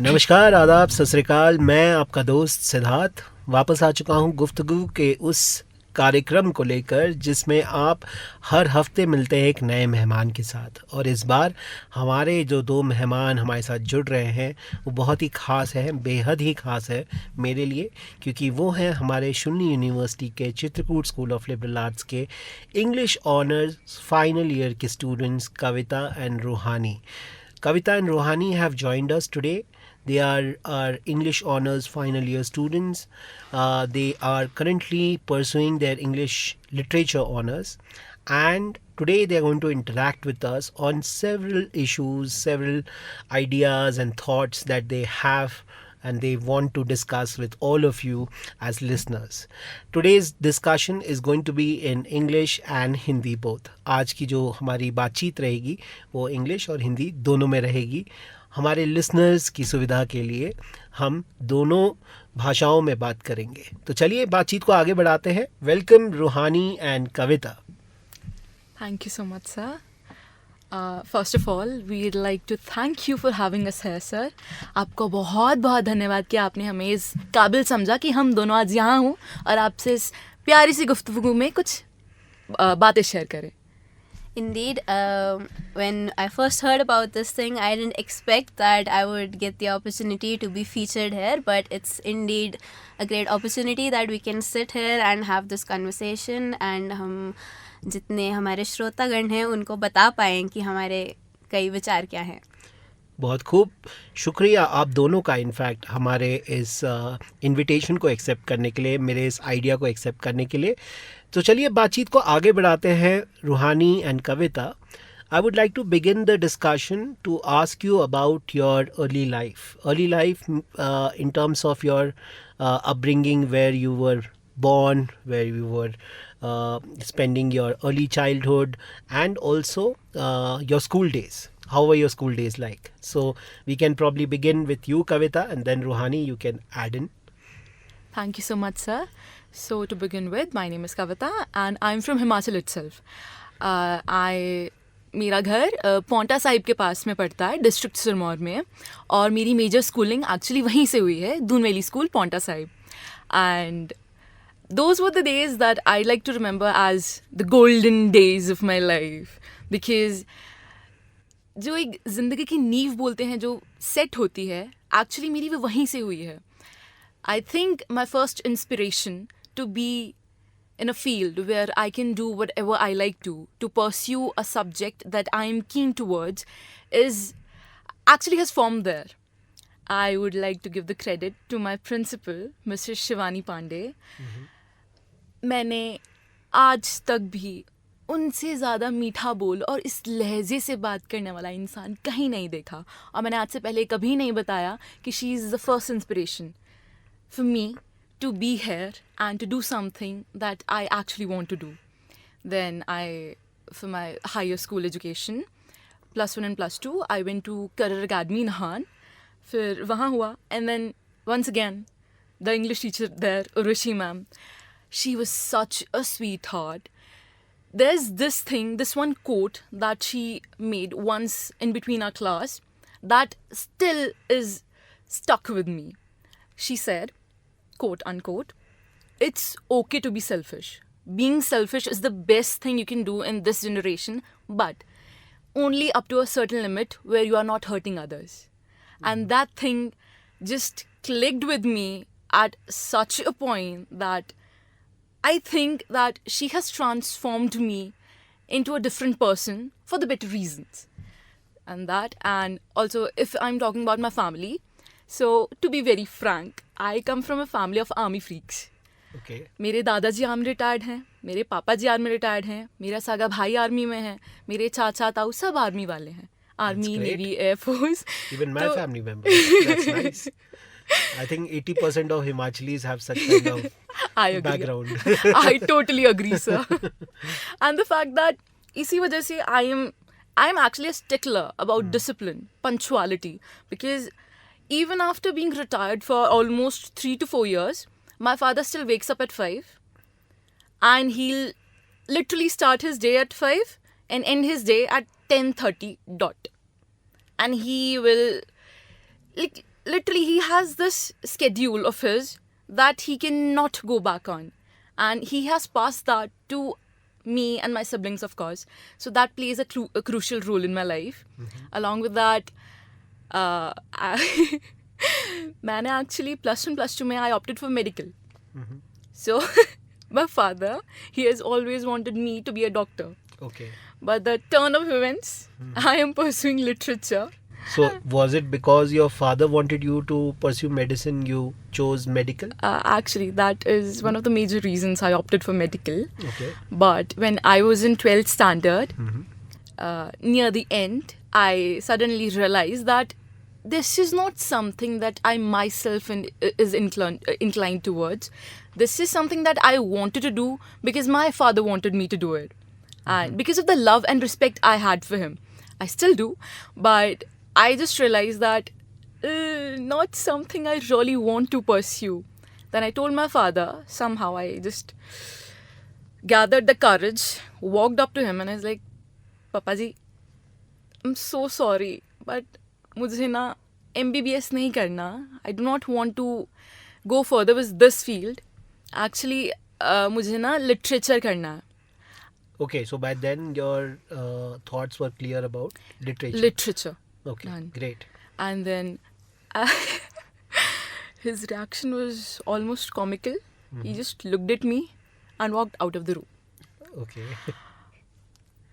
नमस्कार, आदाब, सत श्री अकाल। मैं आपका दोस्त सिद्धार्थ वापस आ चुका हूँ गुफ्तगू के उस कार्यक्रम को लेकर जिसमें आप हर हफ्ते मिलते हैं एक नए मेहमान के साथ। और इस बार हमारे जो दो मेहमान हमारे साथ जुड़ रहे हैं वो बहुत ही ख़ास है, बेहद ही ख़ास है मेरे लिए, क्योंकि वो हैं हमारे शुली यूनिवर्सिटी के Chitrakoot school of liberal arts के इंग्लिश ऑनर्स फाइनल ईयर के स्टूडेंट्स कविता एंड रूहानी। Kavita and Roohani have joined us today. They are our English Honours final year students. They are currently pursuing their English Literature Honours, and today they are going to interact with us on several issues, several ideas and thoughts that they have and they want to discuss with all of you as listeners. Today's discussion is going to be in English and Hindi both. आज की जो हमारी बातचीत रहेगी वो English और हिंदी दोनों में रहेगी। हमारे लिसनर्स की सुविधा के लिए हम दोनों भाषाओं में बात करेंगे। तो चलिए बातचीत को आगे बढ़ाते हैं। वेलकम रूहानी and Kavita. Thank you so much, sir. First of all, we'd like to thank you for having us here, sir. आपको बहुत बहुत धन्यवाद कि आपने हमें इस काबिल समझा कि हम दोनों आज यहाँ हूँ और आपसे इस प्यारी सी गुफ्तगू में कुछ बातें शेयर करें. Indeed, when I first heard about this thing, I didn't expect that I would get the opportunity to be featured here, but it's indeed a great opportunity that we can sit here and have this conversation and हम जितने हमारे श्रोतागण हैं उनको बता पाएँ कि हमारे कई विचार क्या हैं. बहुत खूब, शुक्रिया आप दोनों का इनफैक्ट हमारे इस इनविटेशन को एक्सेप्ट करने के लिए, मेरे इस आइडिया को एक्सेप्ट करने के लिए. तो चलिए बातचीत को आगे बढ़ाते हैं. Ruhani and Kavita, I would like to begin the discussion to ask you about your early life in terms of your upbringing, where you were born, where you were spending your early childhood, and also your school days. How were your school days like? So we can probably begin with you, Kavita, and then Roohani, you can add in. Thank you so much, sir. So to begin with, my name is Kavita and I'm from Himachal itself. मेरा घर पौंटा साहिब के पास में पड़ता है, district Sirmaur में, और मेरी major schooling actually वहीं से हुई है, Doon Valley school, Paonta Sahib. And those were the days that I like to remember as the golden days of my life, because जो एक ज़िंदगी की नींव बोलते हैं जो सेट होती है, एक्चुअली मेरी वो वहीं से हुई है. I think my first inspiration to be in a field where I can do whatever I like to pursue a subject that I am keen towards actually has formed there. I would like to give the credit to my principal, Mrs. Shivani Pandey. मैंने आज तक भी उनसे ज़्यादा मीठा बोल और इस लहजे से बात करने वाला इंसान कहीं नहीं देखा, और मैंने आज से पहले कभी नहीं बताया कि she is the first inspiration for me to be here and to do something that I actually want to do. Then for my higher school education, +1 and +2, I went to Career Academy in Nahan. फिर वहाँ हुआ, and then once again, the English teacher there, Urvashi ma'am, she was such a sweetheart. There's this one quote that she made once in between our class that still is stuck with me. She said, quote unquote, "It's okay to be selfish. Being selfish is the best thing you can do in this generation, but only up to a certain limit where you are not hurting others." And that thing just clicked with me at such a point that I think that she has transformed me into a different person for the better reasons. And also if I'm talking about my family, so to be very frank, I come from a family of army freaks. Okay. मेरे दादाजी army retired हैं, मेरे पापा जी army retired हैं, मेरा सगा भाई army में है, मेरे चाचा ताऊ सब आर्मी वाले हैं, army, navy, air force. Even my family members. That's nice. I think 80% of Himachalis have such kind of background. I totally agree, sir. And the fact that इसी वजह से I am actually a stickler about discipline, punctuality, because even after being retired for almost 3 to 4 years, my father still wakes up at 5 and he'll literally start his day at 5 and end his day at 10:30 dot. And he will, like, literally he has this schedule of his that he cannot go back on, and he has passed that to me and my siblings, of course. So that plays a crucial role in my life. Along with that, मैंने actually +1 +2 में I opted for medical. So my father, he has always wanted me to be a doctor. Okay. But the turn of events, I am pursuing literature. So was it because your father wanted you to pursue medicine, you chose medical? Actually, that is one of the major reasons I opted for medical. Okay. But when I was in 12th standard, near the end, I suddenly realized that this is not something that I myself is inclined towards. This is something that I wanted to do because my father wanted me to do it. And because of the love and respect I had for him. I still do, but I just realized that not something I really want to pursue. Then I told my father, somehow I just gathered the courage, walked up to him and I was like, Papa ji, I'm so sorry, but मुझे ना MBBS नहीं करना. I do not want to go further with this field. Actually, मुझे ना literature करना है. Okay, so by then your thoughts were clear about literature. Literature. Okay, Done. great. And then his reaction was almost comical. He just looked at me and walked out of the room. Okay.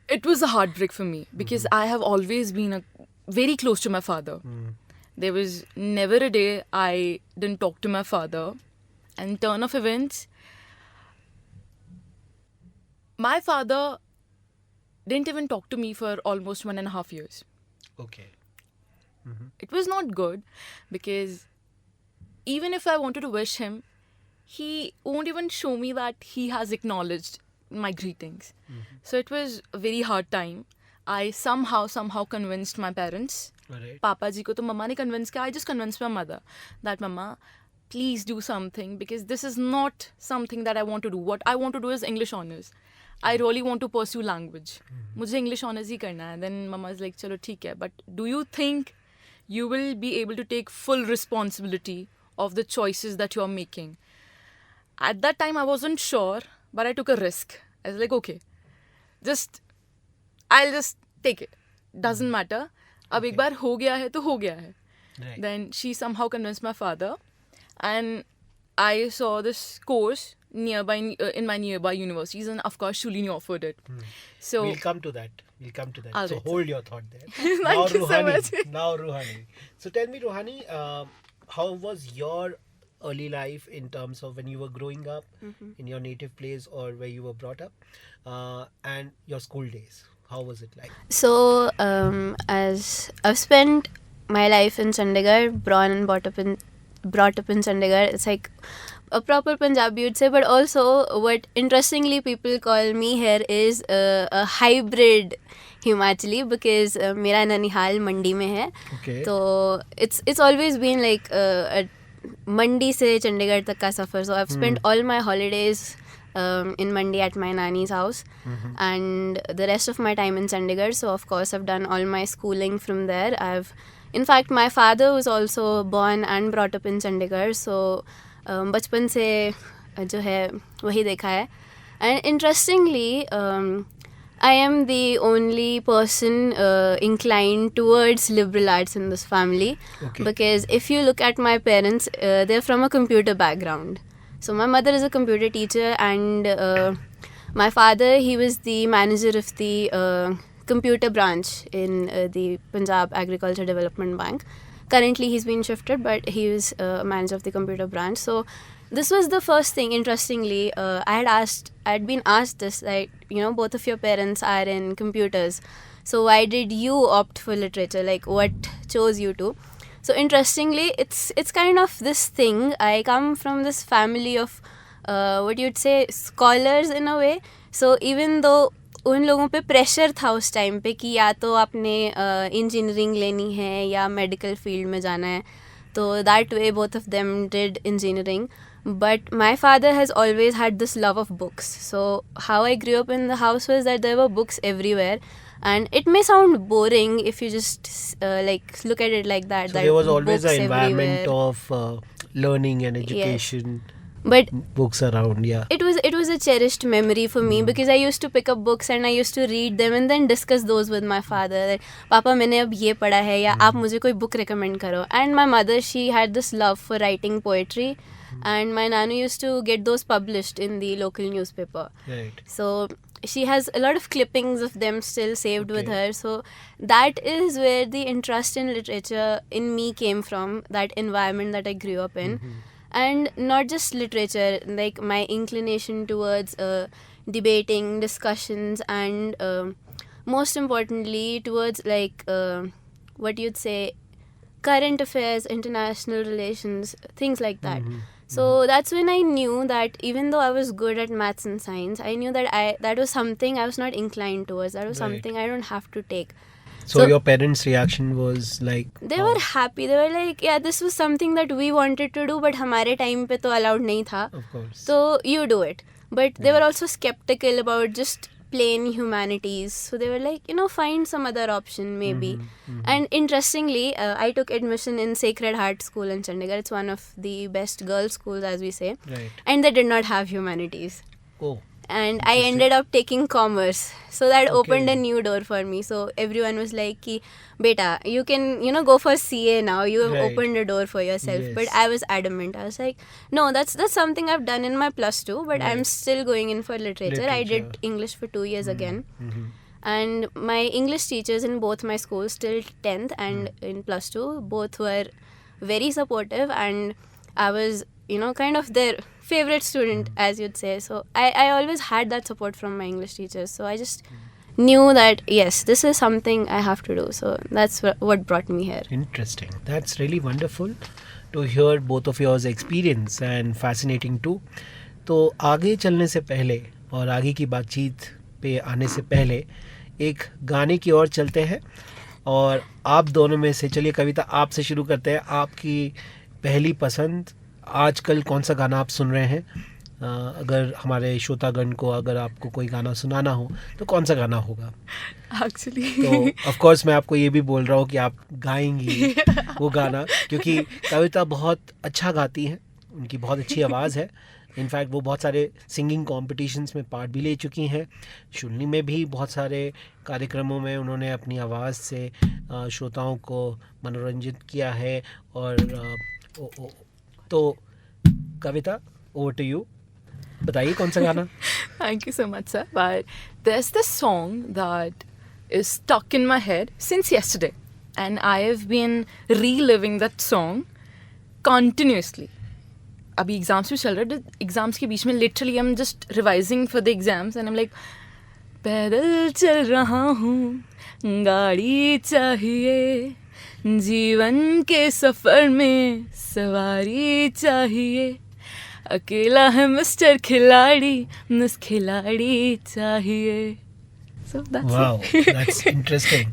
It was a heartbreak for me because I have always been very close to my father. There was never a day I didn't talk to my father. And turn of events, my father didn't even talk to me for almost 1.5 years. Okay. It was not good because even if I wanted to wish him, he won't even show me that he has acknowledged my greetings. So it was a very hard time. I somehow convinced my parents. Alright. Papa ji ko to mama ne convince kiya. I just convinced my mother that mama, please do something because this is not something that I want to do. What I want to do is English honors. I really want to pursue language. मुझे English honors ही करना है. Then mama is like, चलो ठीक है. But do you think you will be able to take full responsibility of the choices that you are making? At that time, I wasn't sure, but I took a risk. I was like, okay, I'll just take it. Doesn't matter. अब एक बार हो गया है तो हो गया है. Right. Then she somehow convinced my father, and I saw this course nearby in my nearby universities, and of course Shuli offered it. So We'll come to that. All So right, hold your thought there. Thank you so much. Now Roohani. So tell me, Roohani, how was your early life in terms of when you were growing up in your native place or where you were brought up, and your school days? How was it like? So, as I've spent my life in Chandigarh, born and brought up in Chandigarh, it's like a proper Punjabi, you'd say. But also, what interestingly people call me here is a hybrid Himachali because मेरा ननिहाल मंडी में है. Okay. So it's always been like a मंडी से चंडीगढ़ तक का सफ़र. So I've spent all my holidays in Mandi at my nanny's house and the rest of my time in Chandigarh. So of course I've done all my schooling from there. In fact, my father was also born and brought up in Chandigarh. So बचपन से जो है वही देखा है. And interestingly, I am the only person inclined towards liberal arts in this family. Okay. Because if you look at my parents, they're from a computer background. So my mother is a computer teacher and my father, he was the manager of the computer branch in the Punjab Agriculture Development Bank. Currently he's been shifted, but he was manager of the computer branch. So this was the first thing. Interestingly, I'd been asked this, like, both of your parents are in computers, so why did you opt for literature? Like, what chose you to? So interestingly, it's kind of this thing. I come from this family of what you'd say scholars in a way. So even though उन लोगों पे pressure था उस time पे कि या तो आपने इंजीनियरिंग लेनी है या मेडिकल फील्ड में जाना है, तो that way both of them did engineering. But my father has always had this love of books. So how I grew up in the house was that there were books everywhere. And it may sound boring if you just like look at it like that. So that there was always books an environment everywhere. of learning and education, But books around. Yeah. it was a cherished memory for me because I used to pick up books and I used to read them and then discuss those with my father. That, Papa, मैंने अब ये पढ़ा है या आप मुझे कोई book recommend करो. And my mother, she had this love for writing poetry, and my nanu used to get those published in the local newspaper. Right. So she has a lot of clippings of them still saved with Okay. her. So that is where the interest in literature in me came from, that environment that I grew up in. And not just literature, like my inclination towards debating, discussions, and most importantly towards like what you'd say, current affairs, international relations, things like that. So that's when I knew that even though I was good at maths and science, I knew that that was something I was not inclined towards. That was Right. something I don't have to take. So your parents' reaction was like, They were happy. They were like, yeah, this was something that we wanted to do, but हमारे time पे तो allowed नहीं था. of course. So you do it. But they were also skeptical about just plain humanities. So they were like, find some other option maybe. And interestingly, I took admission in Sacred Heart School in Chandigarh. It's one of the best girls' schools, as we say. Right. And they did not have humanities. Oh. And I ended up taking commerce. So that opened a Okay. new door for me. So everyone was like, ki, Beta, you can, go for CA now. You have Right. opened a door for yourself. Yes. But I was adamant. I was like, no, that's something I've done in my plus two, but I'm Right. still going in for literature. I did Literature. English for 2 years again. Mhm. And my English teachers in both my schools, till 10th and in plus two, both were very supportive, and I was, kind of their favorite student, as you'd say. So I always had that support from my English teachers. So I just knew that, yes, this is something I have to do. So that's what brought me here. Interesting. That's really wonderful to hear both of yours experience and fascinating too. तो आगे चलने से पहले और आगे की बातचीत पे आने से पहले एक गाने की ओर चलते हैं, और आप दोनों में से, चलिए कविता आपसे शुरू करते हैं. आपकी पहली पसंद आजकल कौन सा गाना आप सुन रहे हैं? अगर हमारे श्रोतागण को अगर आपको कोई गाना सुनाना हो तो कौन सा गाना होगा? Actually. तो ऑफ कोर्स मैं आपको ये भी बोल रहा हूँ कि आप गाएंगी वो गाना, क्योंकि कविता बहुत अच्छा गाती हैं, उनकी बहुत अच्छी आवाज़ है. इनफैक्ट वो बहुत सारे सिंगिंग कॉम्पिटिशन्स में पार्ट भी ले चुकी हैं. शुलनी में भी बहुत सारे कार्यक्रमों में उन्होंने अपनी आवाज़ से श्रोताओं को मनोरंजित किया है. और तो कविता, ओवर टू यू. बताइए कौन सा गाना? Thank you so much, sir. But there's this song that is stuck in my head since yesterday, and I have been reliving that song continuously. अभी एग्जाम्स भी चल रहे हैं, एग्जाम्स के बीच में literally I am just revising for the exams and I am like, पैदल चल रहा हूँ, गाड़ी चाहिए, जीवन के सफ़र में सवारी चाहिए, अकेला है मिस्टर खिलाड़ी, मिस खिलाड़ी चाहिए. So that's Wow, it. that's interesting.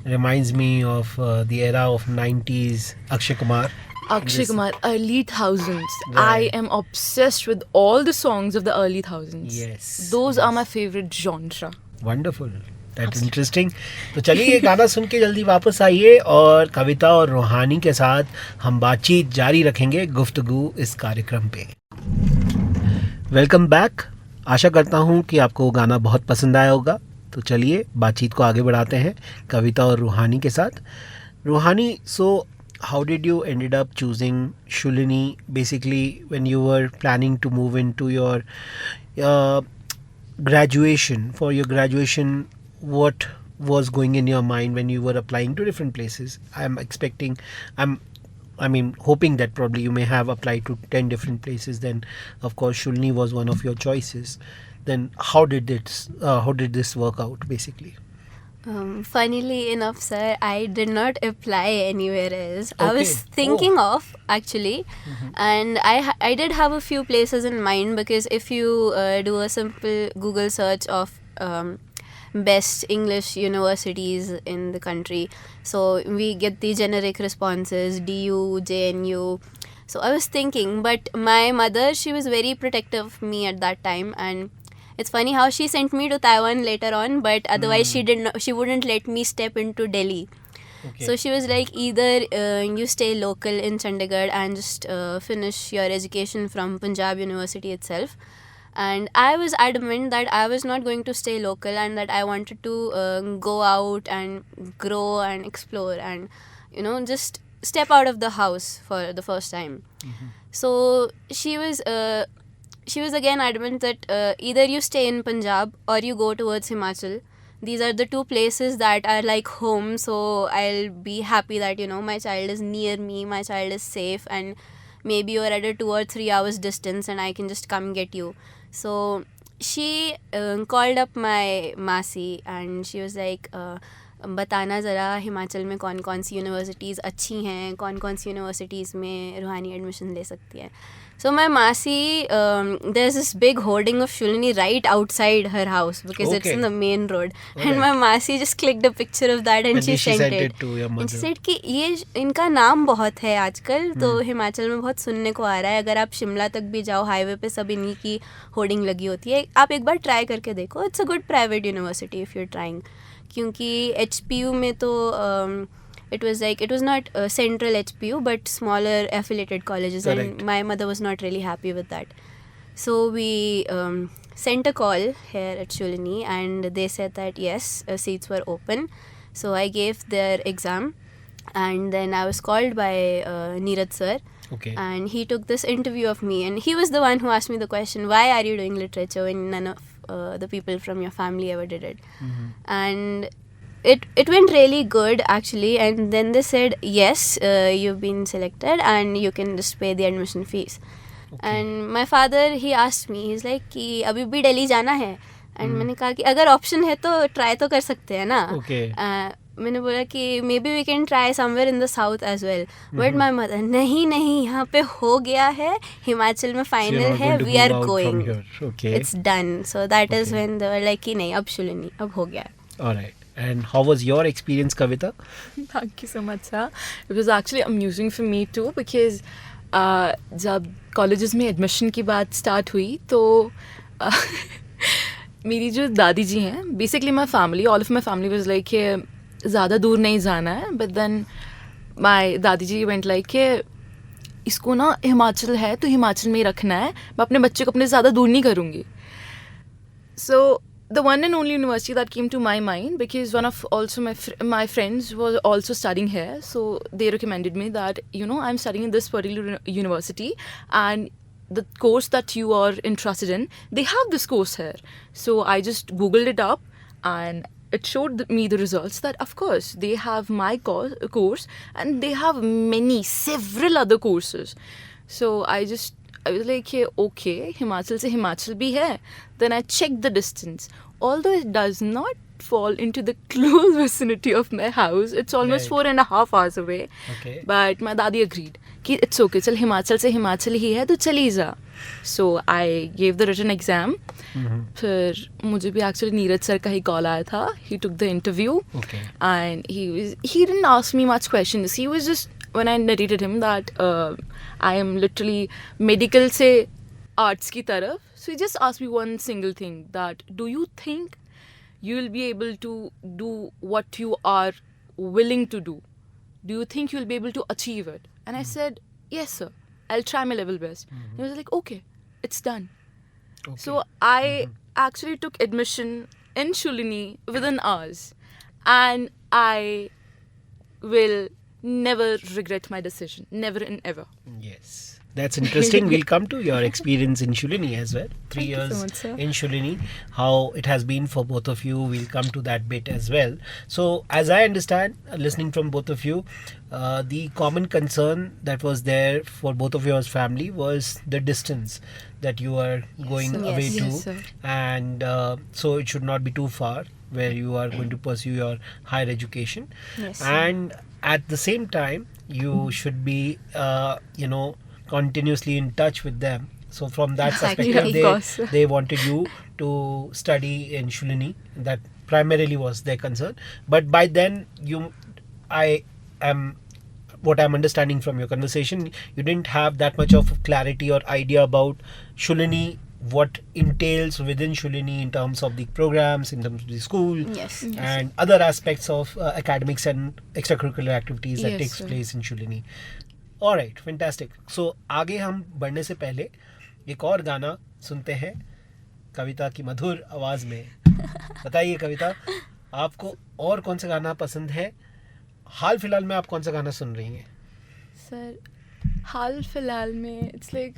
Reminds me of the era of 90s Akshay Kumar. Akshay Kumar, early thousands. Right. I am obsessed with all the songs of the early thousands. Yes, Those are my favorite genre. Wonderful. That's interesting. तो चलिए ये गाना सुन के जल्दी वापस आइए, और कविता और रूहानी के साथ हम बातचीत जारी रखेंगे गुफ्तगू इस कार्यक्रम पे. Welcome back. आशा करता हूँ कि आपको वो गाना बहुत पसंद आया होगा. तो चलिए बातचीत को आगे बढ़ाते हैं कविता और रूहानी के साथ. रूहानी, सो how did you ended up choosing Shulini? Basically, when you were planning to move into your graduation, for your graduation, what was going in your mind when you were applying to different places? Hoping that probably you may have applied to 10 different places. Then, of course, Shulini was one of your choices. Then, how did this work out, basically? Funnily enough, sir, I did not apply anywhere else. I was Okay. thinking of, actually, and I did have a few places in mind, because if you do a simple Google search of best English universities in the country, so we get the generic responses, DU, JNU. So I was thinking, but my mother, she was very protective of me at that time, and It's funny how she sent me to Taiwan later on, but otherwise she wouldn't let me step into Delhi. Okay. So she was like, either you stay local in Chandigarh and just finish your education from Punjab University itself. And I was adamant that I was not going to stay local and that I wanted to go out and grow and explore and, just step out of the house for the first time. So she was again adamant that either you stay in Punjab or you go towards Himachal. These are the two places that are like home, so I'll be happy that, my child is near me, my child is safe, and maybe you're at a 2 or 3 hours distance and I can just come get you. So she called up my Masi and she was like, बताना ज़रा हिमाचल में कौन कौन सी universities अच्छी हैं, कौन कौन सी universities में रूहानी एडमिशन ले सकती है. So my Masi, there's this big hoarding of Shulini right outside her house because it's in the main road. And my Masi just clicked a picture of that and she sent it to your mother. And she said कि ये इनका नाम बहुत है आजकल, तो हिमाचल में बहुत सुनने को आ रहा है. अगर आप शिमला तक भी जाओ हाईवे पे सब इन्हीं की होर्डिंग लगी होती है. आप एक बार ट्राई करके देखो. It's a good private university if you are trying. क्योंकि HPU में तो it was not central HPU but smaller affiliated colleges. Correct. And my mother was not really happy with that. So we sent a call here at Shulini and they said that yes, seats were open. So I gave their exam and then I was called by Neeraj sir. Okay. And he took this interview of me and he was the one who asked me the question, why are you doing literature when none of the people from your family ever did it? And it went really good actually, and then they said yes, you've been selected and you can just pay the admission fees. And my father, he asked me, he's like कि अभी भी दिल्ली जाना है. And मैंने कहा कि अगर option है तो ट्राई तो कर सकते हैं ना. मैंने बोला कि maybe we can try somewhere in the south as well. But my mother, नहीं यहाँ पे हो गया है, हिमाचल में फाइनल है, we are going. It's done. So that is when they were like कि नहीं अब शुलिनी, अब हो गया. Alright. And how was your experience, Kavita? Thank you so much, sir. It was actually amusing for me too because जब colleges में admission की बात स्टार्ट हुई तो मेरी जो दादी जी हैं, basically my family, all of my family was like कि ज़्यादा दूर नहीं जाना है. बट देन माई दादी जी वेंट लाइक कि इसको ना हिमाचल है तो हिमाचल में ही रखना है, मैं अपने बच्चे को अपने ज़्यादा दूर नहीं करूँगी. सो the one and only university that came to my mind, because one of also my friends was also studying here, so they recommended me that I'm studying in this particular university and the course that you are interested in, they have this course here. So I just googled it up and it showed me the results that of course they have my course and they have several other courses. So I was like, okay, Himachal se Himachal bhi hai. Then I checked the distance. Although it does not fall into the close vicinity of my house, it's almost 4.5 hours away. Okay. But my dadi agreed कि it's okay, चल हिमाचल से हिमाचल ही है तो चली जा. So I gave the written exam. फिर मुझे भी actually नीरज सर का ही call आया था. He took the interview. Okay. And he didn't ask me much questions. He was just, when I narrated him that I am literally medical से arts की तरफ, so he just asked me one single thing, that do you think you will be able to do what you are willing to do? Do you think you'll be able to achieve it? And I said, yes sir, I'll try my level best. He was like, okay, it's done. Okay. So I actually took admission in Shulini within hours, and I will never regret my decision, never and ever. Yes. That's interesting. We'll come to your experience in Shulini as well. 3 Thank you years so much, sir. in Shulini, how it has been for both of you. We'll come to that bit as well. So, as I understand, listening from both of you, the common concern that was there for both of your family was the distance that you are going away to. Yes, sir. And so it should not be too far where you are going to pursue your higher education. Yes. And at the same time, you should be, continuously in touch with them. So from that Exactly, perspective, of course. they wanted you to study in Shulini. That primarily was their concern. But by then, what I'm understanding from your conversation, you didn't have that much of clarity or idea about Shulini what entails within Shulini in terms of the programs, in terms of the school, Yes. and other aspects of academics and extracurricular activities that Yes, takes sir. place in Shulini. Alright, fantastic. So आगे हम बढ़ने से पहले एक और गाना सुनते हैं कविता की मधुर आवाज में. बताइए कविता, आपको और कौन सा गाना पसंद है? हाल फिलहाल में आप कौन सा गाना सुन रही हैं? सर हाल फिलहाल में it's like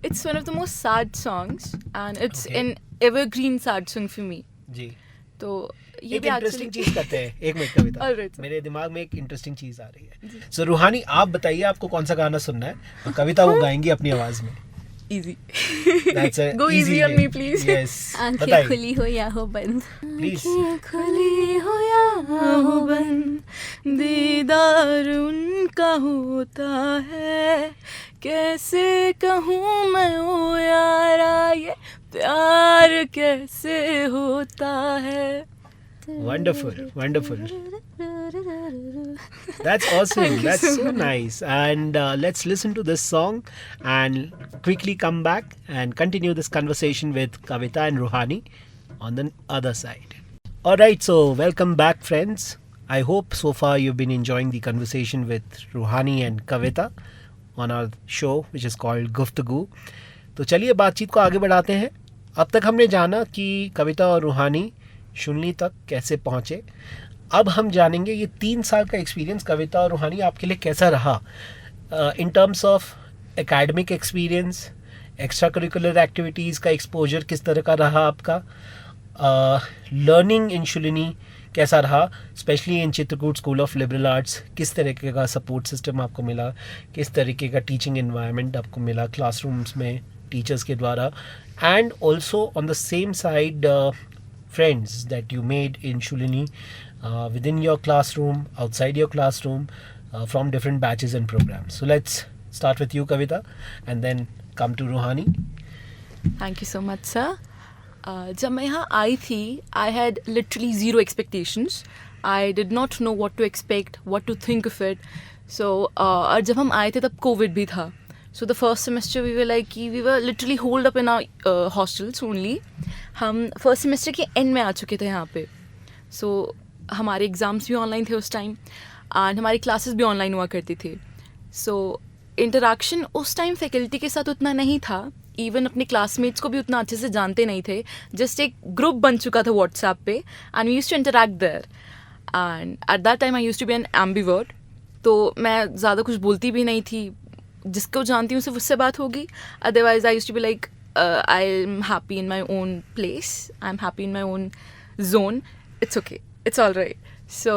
it's one of the most sad songs and it's Okay. an evergreen sad song for me. जी, तो ये एक भी इंटरेस्टिंग actually चीज करते हैं. एक मिनट कविता, Alright, sir. मेरे दिमाग में एक इंटरेस्टिंग चीज आ रही है. सो रूहानी, आप बताइए आपको कौन सा गाना सुनना है, और कविता वो गाएंगी अपनी आवाज में. easy. That's a Go easy on way. me, please. Yes. आंखें बताइए. खुली हो या हो बंद. Please. आँखें खुली हो या हो बंद, दीदार उनका होता है. कैसे कहूँ मैं ओ यारा, ये प्यार कैसे होता है. Wonderful, wonderful. That's awesome. That's so nice. And let's listen to this song and quickly come back and continue this conversation with Kavita and Roohani on the other side. Alright, so welcome back, friends. I hope so far you've been enjoying the conversation with Roohani and Kavita on our show, which is called Guftagoo. तो चलिए बातचीत को आगे बढ़ाते हैं. अब तक हमने जाना कि कविता और रूहानी शुनली तक कैसे पहुँचे. अब हम जानेंगे ये 3 साल का एक्सपीरियंस कविता और रूहानी आपके लिए कैसा रहा in terms of academic experience, extra curricular activities का एक्सपोजर किस तरह का रहा आपका, लर्निंग इन शुलिनी कैसा रहा, specially in Chitrakoot school of liberal arts. किस तरीके का सपोर्ट सिस्टम आपको मिला, किस तरीके का टीचिंग एनवायरनमेंट आपको मिला क्लासरूम्स में टीचर्स के द्वारा, and also on the same side friends that you made in Shulini within your classroom, outside your classroom, from different batches and programs. So let's start with you, Kavita, and then come to Roohani. Thank you so much, sir. जब मैं यहाँ आई थी, I had literally zero expectations. I did not know what to expect, what to think of it. So और जब हम आए थे तब COVID भी था. So the first semester we were literally holed up in our hostels only. हम first semester के एंड में आ चुके थे यहाँ पे. सो हमारे एग्ज़ाम्स भी ऑनलाइन थे उस टाइम एंड हमारी क्लासेस भी ऑनलाइन हुआ करती थी. सो इंटरेक्शन उस टाइम फैकल्टी के साथ उतना नहीं था. इवन अपने क्लासमेट्स को भी उतना अच्छे से जानते नहीं थे. जस्ट एक ग्रुप बन चुका था व्हाट्सएप पे and we used to interact there. And at that time I used to be an ambivert. तो मैं ज़्यादा कुछ बोलती भी नहीं थी. जिसको जानती हूँ सिर्फ उससे बात होगी. Otherwise I used to be like I'm happy in my own place. I'm happy in my own zone. It's okay. It's all right. So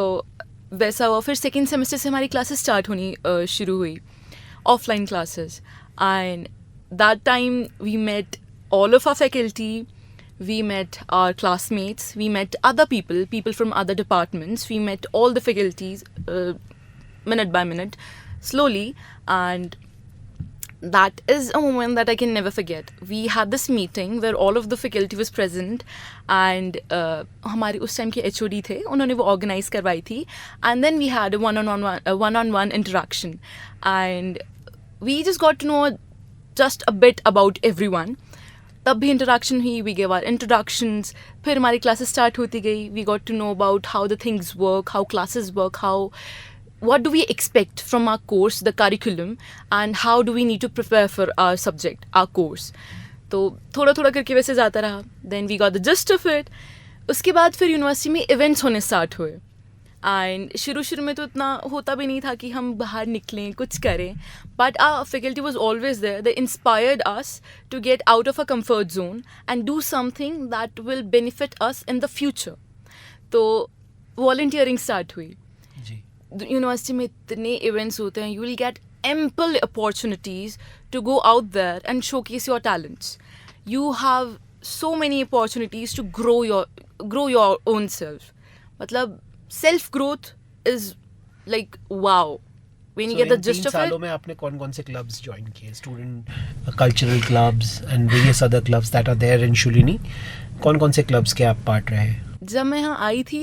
वैसा हुआ. फिर सेकेंड सेमेस्टर से हमारी क्लासेस स्टार्ट होनी शुरू हुई, offline classes. And that time we met all of our faculty, we met our classmates, we met other people from other departments, we met all the faculties minute by minute, slowly. And that is a moment that I can never forget. We had this meeting where all of the faculty was present and हमारे उस time के HOD थे, उन्होंने वो organize करवाई थी. And then we had a one-on-one interaction and we just got to know just a bit about everyone. तब भी interaction हुई, we gave our introductions. फिर हमारी classes start होती गई. We got to know about how the things work, how classes work, what do we expect from our course, the curriculum, and how do we need to prepare for our subject, our course. तो थोड़ा थोड़ा करके वैसे जाता रहा. Then we got the gist of it. उसके बाद फिर यूनिवर्सिटी में इवेंट्स होने स्टार्ट हुए. एंड शुरू में तो इतना होता भी नहीं था कि हम बाहर निकलें, कुछ करें. But our faculty was always there. They inspired us to get out of a comfort zone and do something that will benefit us in the future. तो वॉलंटियरिंग स्टार्ट हुई. यूनिवर्सिटी में इतने इवेंट्स होते हैं, you will get ample opportunities to go out there and showcase your talents. You have so many opportunities to grow your own self. मतलब self growth is like wow. When you get the gist of it. सालों में आपने कौन-कौन से clubs join किए? Student cultural clubs and various other clubs that are there in Shulini. कौन-कौन से clubs के आप part रहे? जब मैं यहाँ आई थी,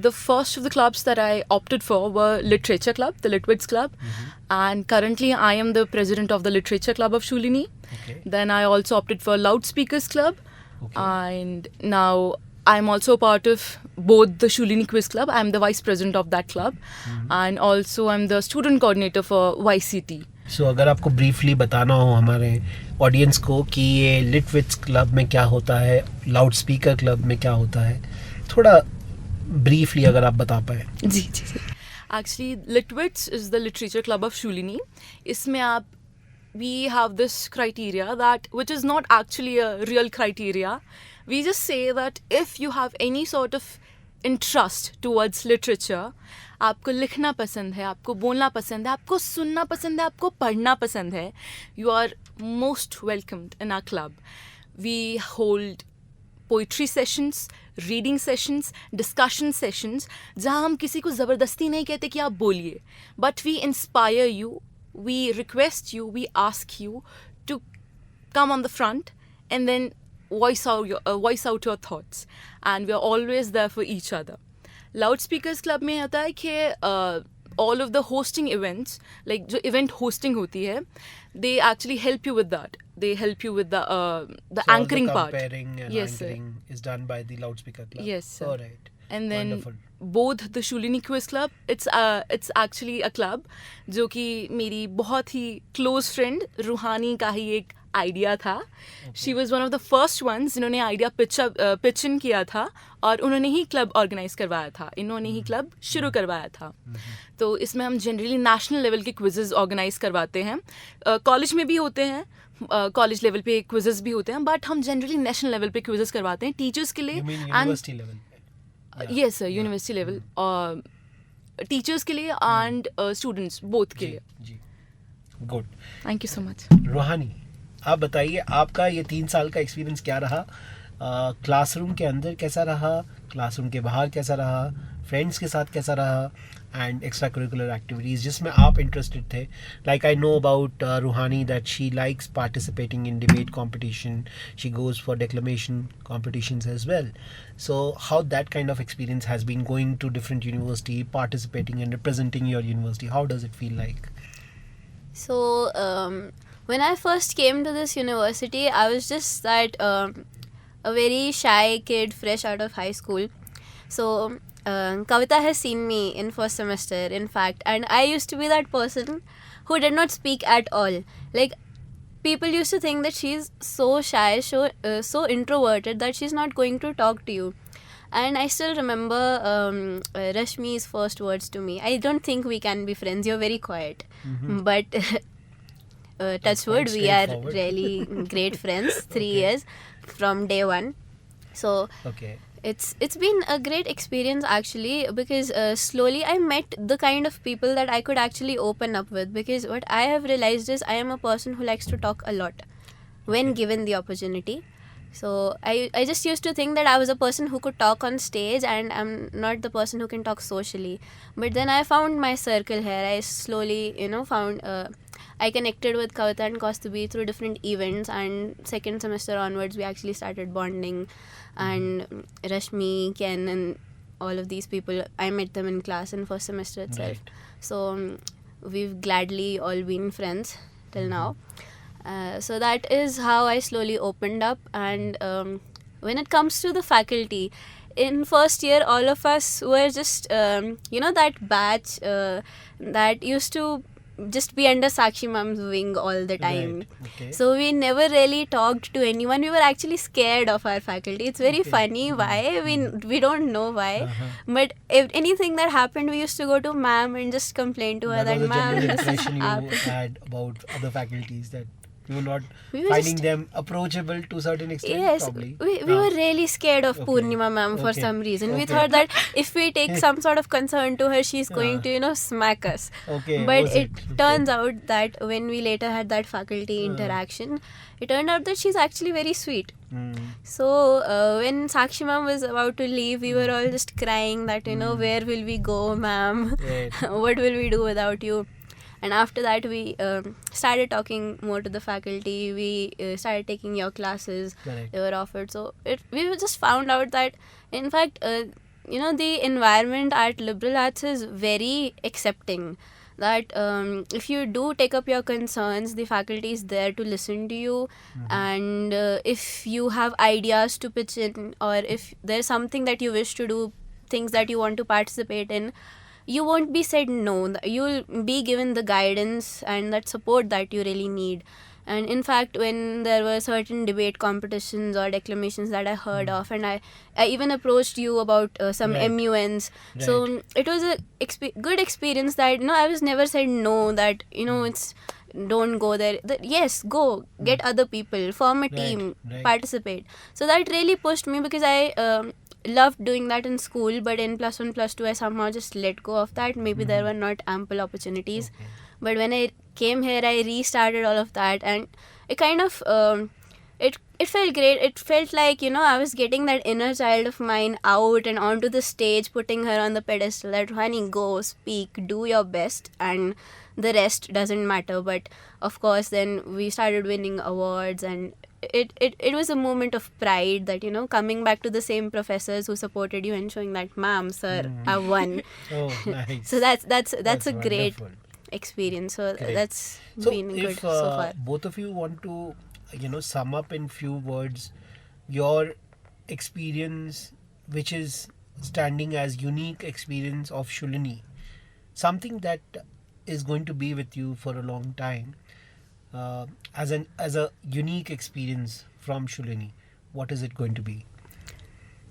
the first of the clubs that I opted for were Literature Club, the Litwits Club, and currently I am the president of the Literature Club of Shuli. Okay. Then I also opted for Loudspeakers Club, Okay. and now I'm also part of both the Shulini Quiz Club. I'm the vice president of that club, and also I'm the student coordinator for YCT. सो अगर आपको briefly बताना हो हमारे audience को कि ये लिटविट्स club में क्या होता है, लाउड स्पीकर क्लब में क्या होता है, थोड़ा ब्रीफली अगर आप बता पाए. जी जी जी. Actually, Litwits is the literature club of Shulini. इसमें आप we have this criteria that which is not actually a real criteria. We just say that if you have any sort of interest towards literature, आपको लिखना पसंद है, आपको बोलना पसंद है, आपको सुनना पसंद है, आपको पढ़ना पसंद है, you are most welcomed in our club. We hold poetry sessions, reading sessions, discussion sessions, जहाँ हम किसी को ज़बरदस्ती नहीं कहते कि आप बोलिए, but we inspire you, we request you, we ask you to come on the front and then voice out your thoughts, and we are always there for each other. Loudspeakers Club में होता है कि all of the hosting events, like जो event hosting होती है, they actually help you with that. They help you with the So anchoring all the part. comparing and Yes, sir. anchoring is done by the loudspeaker club. Yes, sir. All right. And then Wonderful. both the Shulini Quiz Club, it's actually a club जो कि मेरी बहुत ही close friend रूहानी का ही एक idea था. She was one of the first ones जिन्होंने idea pitch इन किया था और उन्होंने ही क्लब ऑर्गेनाइज करवाया था, इन्होंने ही क्लब शुरू करवाया था. तो इसमें हम जनरली नेशनल लेवल के क्विजेज ऑर्गेनाइज करवाते हैं. कॉलेज में भी होते हैं, कॉलेज लेवल पे क्विजेज भी होते हैं, बट हम जनरली नेशनल लेवल पे क्विजेज करवाते हैं टीचर्स के लिए. University level. Yes sir, university level teachers के लिए एंड स्टूडेंट्स बोथ के लिए. जी, good. Thank you so much. Ruhani, आप बताइए आपका ये 3 साल का एक्सपीरियंस क्या रहा? क्लासरूम के अंदर कैसा रहा, क्लासरूम के बाहर कैसा रहा, फ्रेंड्स के साथ कैसा रहा, एंड एक्स्ट्रा करिकुलर एक्टिविटीज़ जिसमें आप इंटरेस्टेड थे. Like I know about Ruhani that she likes participating in debate competition, she goes for declamation competitions as well. So how that kind of experience has been going to different university, participating and representing your university, how does it feel like? So, when I first came to this university, I was just a very shy kid fresh out of high school. So, Kavita has seen me in first semester, in fact, and I used to be that person who did not speak at all. Like, people used to think that she's so shy, so introverted that she's not going to talk to you. And I still remember Rashmi's first words to me. I don't think we can be friends. You're very quiet. But touch wood, we are really great friends. 3 years from day one. So Okay. it's been a great experience actually, because slowly I met the kind of people that I could actually open up with. Because what I have realized is I am a person who likes to talk a lot when given the opportunity. So I just used to think that I was a person who could talk on stage, and I'm not the person who can talk socially. But then I found my circle here. I slowly, found I connected with Kavita and Kaustubi through different events, and second semester onwards we actually started bonding. And Rashmi, Ken, and all of these people, I met them in class in first semester itself. Right. So we've gladly all been friends till now. So that is how I slowly opened up. And when it comes to the faculty, in first year all of us were just that batch that used to just be under Sakshi Mam's wing all the time. Right. Okay. So we never really talked to anyone. We were actually scared of our faculty. It's very funny why. We don't know why. But if anything that happened, we used to go to ma'am and just complain to her That that was the ma'am, general this is impression you happening. had about other faculties, that you were not We were finding just- them approachable to a certain extent. Yes, Probably. we were really scared of Okay. Purnima ma'am for Okay. some reason. We Okay. thought that if we take some sort of concern to her, she's going to, smack us. Okay, But was it it? turns out that when we later had that faculty interaction, it turned out that she's actually very sweet. So when Sakshi ma'am was about to leave, we were all just crying that, where will we go, ma'am? Right. What will we do without you? And after that, we started talking more to the faculty. We started taking your classes Correct. they were offered. So we just found out that, in fact, the environment at liberal arts is very accepting. That if you do take up your concerns, the faculty is there to listen to you. And if you have ideas to pitch in, or if there's something that you wish to do, things that you want to participate in, you won't be said no. You'll be given the guidance and that support that you really need. And in fact, when there were certain debate competitions or declamations that I heard of, and I even approached you about some Right. MUNs. So it was a good experience that, I was never said no, that, it's don't go there. Yes, go, get other people, form a Right, team, right. participate. So that really pushed me, because I loved doing that in school, but in plus 1, plus 2, I somehow just let go of that. Maybe there were not ample opportunities. Okay. But when I came here, I restarted all of that, and it kind of it felt great. It felt like, I was getting that inner child of mine out and onto the stage, putting her on the pedestal. That, Roohani, go, speak, do your best, and the rest doesn't matter. But of course, then we started winning awards, and it was a moment of pride that, coming back to the same professors who supported you and showing that, ma'am, sir, I won. Oh, nice. So that's a great wonderful. experience. So Great. that's So been good if so far. both of you want to, sum up in few words your experience, which is standing as unique experience of Shulini, something that is going to be with you for a long time, as a unique experience from Shulini, what is it going to be?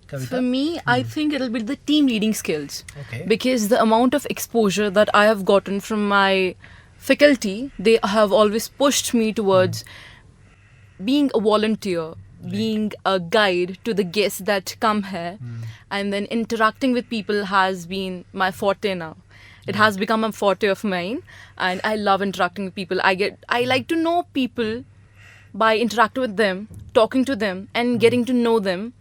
Kavita? For me, I think it'll be the team leading skills. Okay. Because the amount of exposure that I have gotten from my faculty, they have always pushed me towards being a volunteer, being a guide to the guests that come here, and then interacting with people has been my forte now. It has become a forte of mine, and I love interacting with people. I like to know people by interacting with them, talking to them, and getting to know them.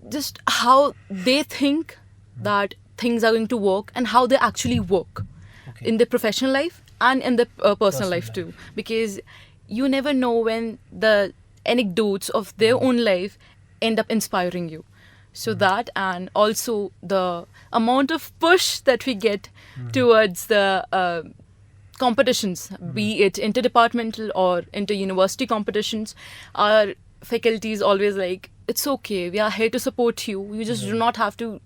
Just how they think that things are going to work and how they actually work Okay. in their professional life and in their personal Personal life life. too. Because you never know when the anecdotes of their own life end up inspiring you. So that, and also the amount of push that we get towards the competitions, be it interdepartmental or inter-university competitions, our faculty is always like, it's okay, we are here to support you. You just do not have to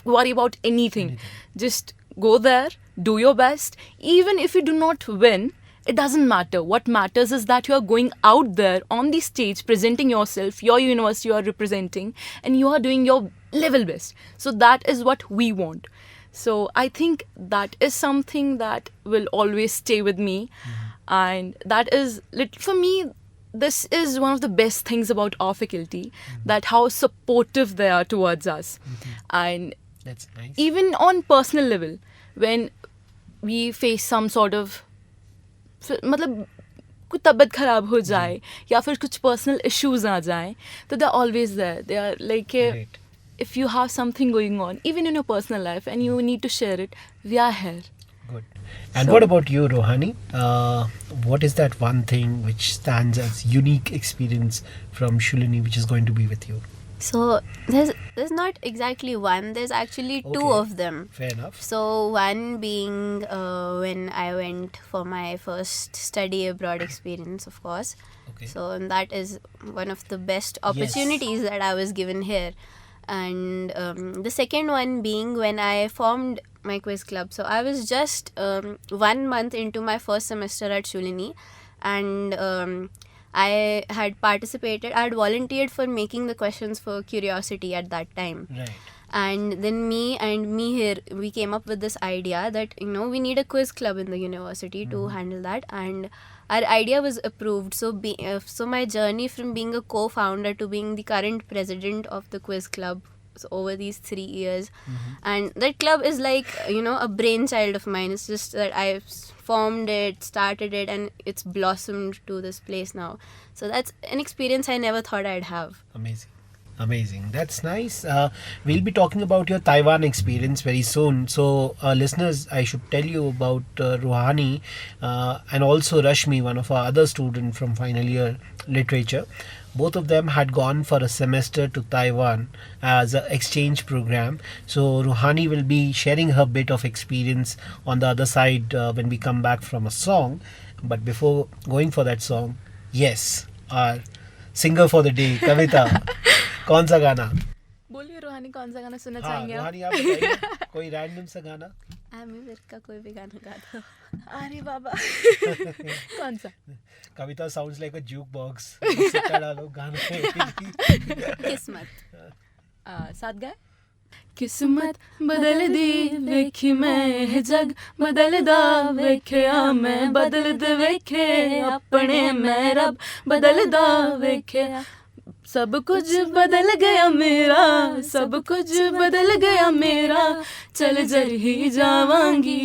worry about anything. Just go there, do your best. Even if you do not win, it doesn't matter. What matters is that you are going out there on the stage, presenting yourself, your university you are representing, and you are doing your level best. So that is what we want. So I think that is something that will always stay with me. And that is, for me, this is one of the best things about our faculty, that how supportive they are towards us. And That's nice. even on personal level, when we face some sort of, मतलब कुछ तबीयत खराब हो जाए या फिर कुछ personal issues आ जाए, तो they are always there. They are like, Great. if you have something going on, even in your personal life, and you need to share it, we are here. Good. And what about you, Roohani? What is that one thing which stands as unique experience from Shulini which is going to be with you? So there's not exactly one. There's actually two Okay. of them. Fair enough. So one being when I went for my first study abroad experience, of course. Okay. So that is one of the best opportunities that I was given here. And the second one being when I formed my quiz club. So I was just 1 month into my first semester at Shulini, and I had participated. I had volunteered for making the questions for curiosity at that time. Right. And then me here, we came up with this idea that, we need a quiz club in the university to handle that. And our idea was approved. So so my journey from being a co-founder to being the current president of the quiz club, so over these 3 years. And that club is like, a brainchild of mine. It's just that I formed it, started it, and it's blossomed to this place now. So that's an experience I never thought I'd have. Amazing. Amazing. That's nice. We'll be talking about your Taiwan experience very soon. So, listeners, I should tell you about Roohani and also Rashmi, one of our other students from final year literature. Both of them had gone for a semester to Taiwan as an exchange program. So, Roohani will be sharing her bit of experience on the other side when we come back from a song. But before going for that song, yes, our singer for the day, Kavita. कौन सा गाना? बोलिए रूहानी, कौन सा गाना सुनना हाँ, चाहेंगे आप? रूहानी आप बताइए कोई रैंडम सा गाना. आमिर का कोई भी गाना गा दो. अरे बाबा कौन सा? कविता साउंड्स लाइक अ जुक बॉक्स. सिक्का डालो गाना पे. किस्मत. साथ गाए. किस्मत बदल दी वेखी मैं जग बदलदा वेखिया मैं बदल दे वेखे अपने मैं रब बदलदा वेखिया सब कुछ बदल गया मेरा सब कुछ बदल गया मेरा चल जर ही जावांगी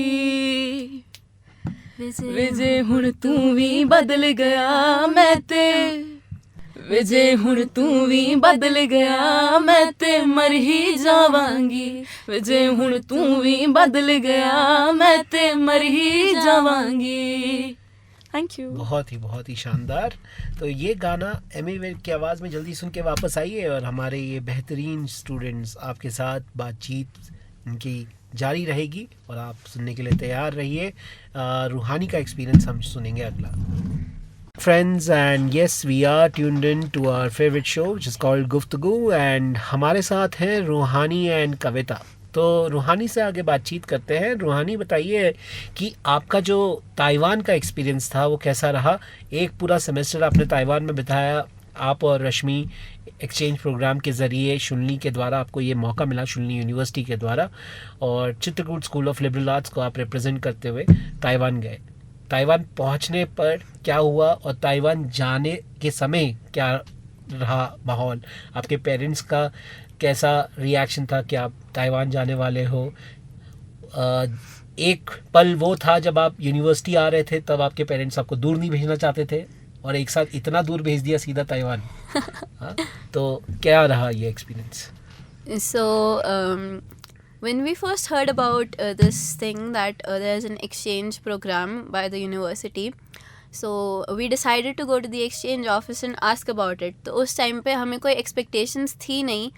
विजय हुण तू भी बदल गया मैं ते विजय हुण तू भी बदल गया मैं ते मर ही जावांगी विजय हुण तू भी बदल गया मैं ते मर ही जावांगी. Thank you. बहुत ही शानदार. तो ये गाना एमी विर्क की आवाज़ में जल्दी सुन के वापस आइए और हमारे ये बेहतरीन स्टूडेंट्स आपके साथ बातचीत इनकी जारी रहेगी और आप सुनने के लिए तैयार रहिए. रूहानी का एक्सपीरियंस हम सुनेंगे अगला. Friends, and yes, we are tuned in to our favorite show which is called Guftagoo and हमारे साथ हैं रूहानी एंड कविता. तो रूहानी से आगे बातचीत करते हैं. रूहानी बताइए कि आपका जो ताइवान का एक्सपीरियंस था वो कैसा रहा. एक पूरा सेमेस्टर आपने ताइवान में बिताया. आप और रश्मि एक्सचेंज प्रोग्राम के ज़रिए शुनली के द्वारा आपको ये मौका मिला, शुनली यूनिवर्सिटी के द्वारा, और Chitrakoot school of liberal arts को आप रिप्रेजेंट करते हुए ताइवान गए. ताइवान पहुंचने पर क्या हुआ और ताइवान जाने के समय क्या रहा माहौल? आपके पेरेंट्स का कैसा रिएक्शन था कि आप ताइवान जाने वाले हो? एक पल वो था जब आप यूनिवर्सिटी आ रहे थे, तब आपके पेरेंट्स आपको दूर नहीं भेजना चाहते थे और एक साथ इतना दूर भेज दिया सीधा ताइवान. हाँ, तो क्या रहा ये experience? So when we first heard about this thing that there's an exchange program by the university, so we decided to go to the exchange office and ask about it. तो उस time पे हमें कोई expectations थी नहीं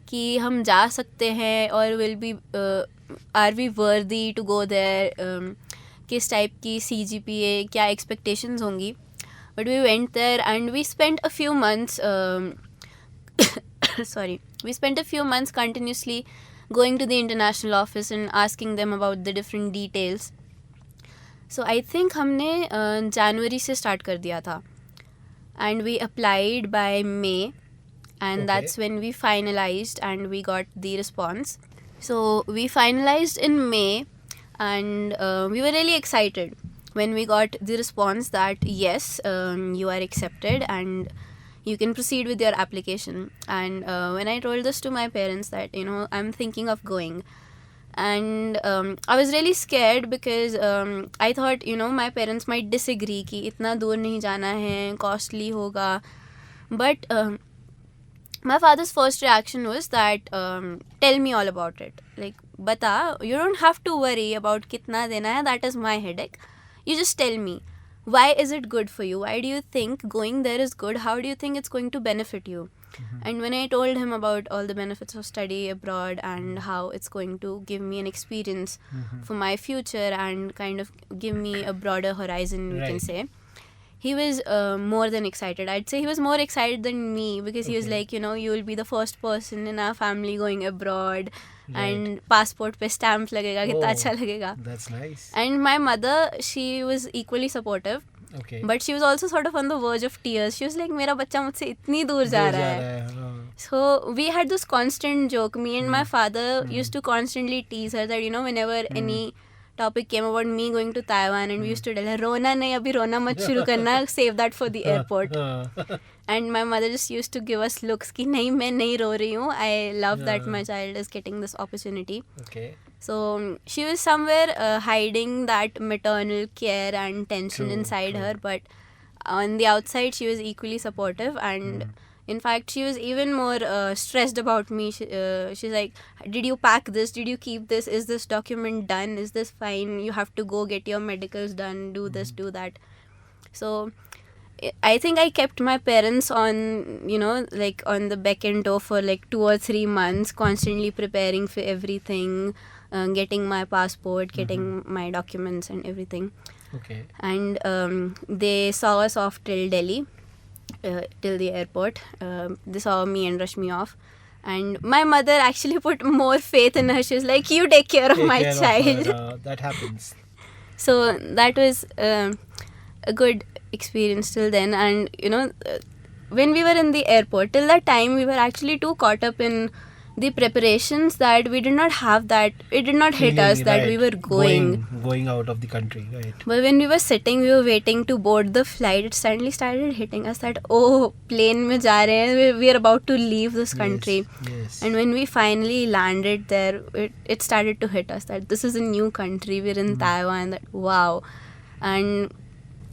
कि हम जा सकते हैं और will be are we worthy to go there, किस टाइप की CGPA क्या expectations होंगी. But we went there and we spent a few months we spent a few months continuously going to the international office and asking them about the different details. So I think हमने January से start कर दिया था and we applied by May and that's when we finalized and we got the response. So we finalized in May and we were really excited when we got the response that yes, you are accepted and you can proceed with your application. And when I told this to my parents that I'm thinking of going, and I was really scared because I thought my parents might disagree कि इतना दूर नहीं जाना है, costly होगा. But my father's first reaction was that tell me all about it, like bata, you don't have to worry about कितना देना है, that is my headache. You just tell me, why is it good for you? Why do you think going there is good? How do you think it's going to benefit you? Mm-hmm. And when I told him about all the benefits of study abroad and how it's going to give me an experience for my future and kind of give me a broader horizon, we can say, he was more than excited. I'd say he was more excited than me because he was like, you will be the first person in our family going abroad. And passport पे stamp लगेगा, कितना अच्छा लगेगा. That's nice. And my mother, she was equally supportive. Okay. But she was also sort of on the verge of tears. She was like, मेरा बच्चा मुझसे इतनी दूर जा रहा है. So we had this constant joke. Me and my father used to constantly tease her that whenever any topic came about me going to Taiwan, and we used to tell her, रोना नहीं, अभी रोना मत शुरू करना, save that for the airport. And my mother just used to give us looks कि नहीं, मैं नहीं रो रही हूँ. I love that my child is getting this opportunity. Okay. So she was somewhere hiding that maternal care and tension inside her, but on the outside she was equally supportive. And In fact, she was even more stressed about me. She's like, did you pack this? Did you keep this? Is this document done? Is this fine? You have to go get your medicals done, do this, do that. So I think I kept my parents on, like on the back end door for like 2 or 3 months, constantly preparing for everything, getting my passport, getting my documents and everything. Okay. And they saw us off till Delhi, till the airport. They saw me and rushed me off. And my mother actually put more faith in her. She was like, you take care of my child. That happens. So that was a good experience till then. And when we were in the airport, till that time we were actually too caught up in the preparations that we did not have that, it did not hit us that we were going out of the country, right? But when we were sitting, we were waiting to board the flight, it suddenly started hitting us that, oh, plane mein ja rahe hain, we are about to leave this country. Yes. And when we finally landed there, it started to hit us that this is a new country, we're in Taiwan, that wow. And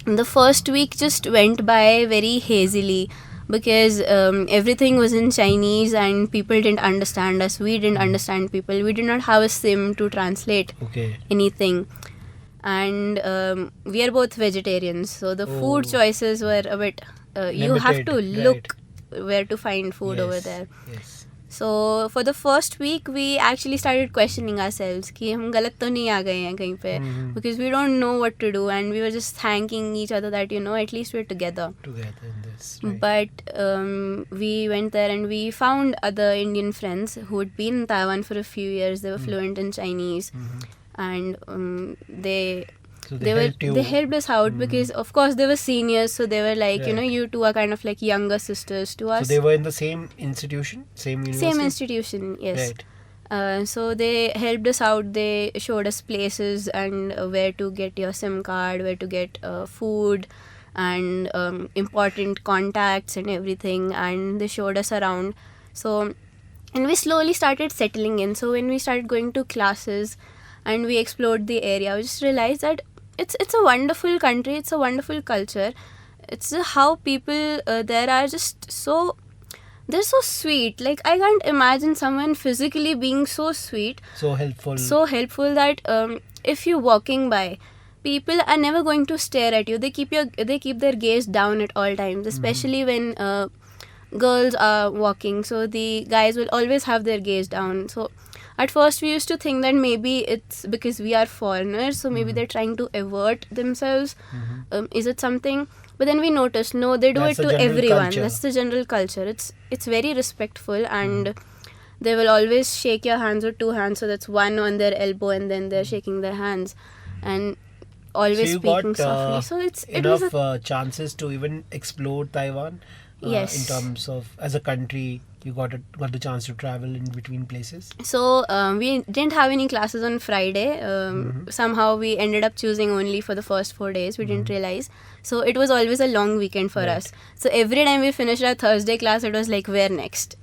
the first week just went by very hazily, because everything was in Chinese and people didn't understand us. We didn't understand people. We did not have a SIM to translate anything. And we are both vegetarians, so the food choices were a bit... you have to look where to find food over there. Yes. So for the first week, we actually started questioning ourselves कि हम गलत तो नहीं आ गए हैं कहीं पे, because we don't know what to do, and we were just thanking each other that at least we're together in this, right? But we went there and we found other Indian friends who had been in Taiwan for a few years. They were fluent in Chinese, and they helped us out because of course they were seniors, so they were like, you two are kind of like younger sisters to us. So they were in the same institution, same university? Same institution, yes. Right. So they helped us out. They showed us places and where to get your SIM card, where to get food and important contacts and everything, and they showed us around. So, and we slowly started settling in. So when we started going to classes and we explored the area, we just realized that it's a wonderful country, it's a wonderful culture. It's how people there are just so... they're so sweet. Like, I can't imagine someone physically being so sweet. So helpful. So helpful that if you're walking by, people are never going to stare at you. They keep their gaze down at all times, especially when girls are walking. So the guys will always have their gaze down. So at first we used to think that maybe it's because we are foreigners, so maybe they're trying to avert themselves. Is it something? But then we noticed, no, they do it to everyone. That's the general culture. It's very respectful, and they will always shake your hands with two hands. So that's one on their elbow, and then they're shaking their hands, and always speaking softly. So it's enough chances to even explore Taiwan. Yes. In terms of as a country, you got the chance to travel in between places. So we didn't have any classes on Friday. Somehow we ended up choosing only for the first 4 days. We didn't realize. So it was always a long weekend for us. So every time we finished our Thursday class, it was like, where next?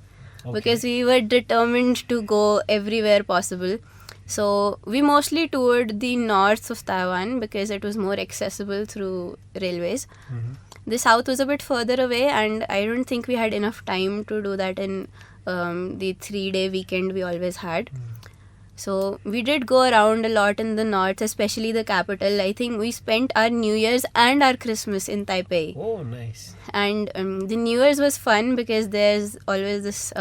Because we were determined to go everywhere possible. So we mostly toured the north of Taiwan because it was more accessible through railways. The south was a bit further away, and I don't think we had enough time to do that in the 3-day weekend we always had. So we did go around a lot in the north, especially the capital. I think we spent our New Year's and our Christmas in Taipei. Oh, nice. And the New Year's was fun because there's always this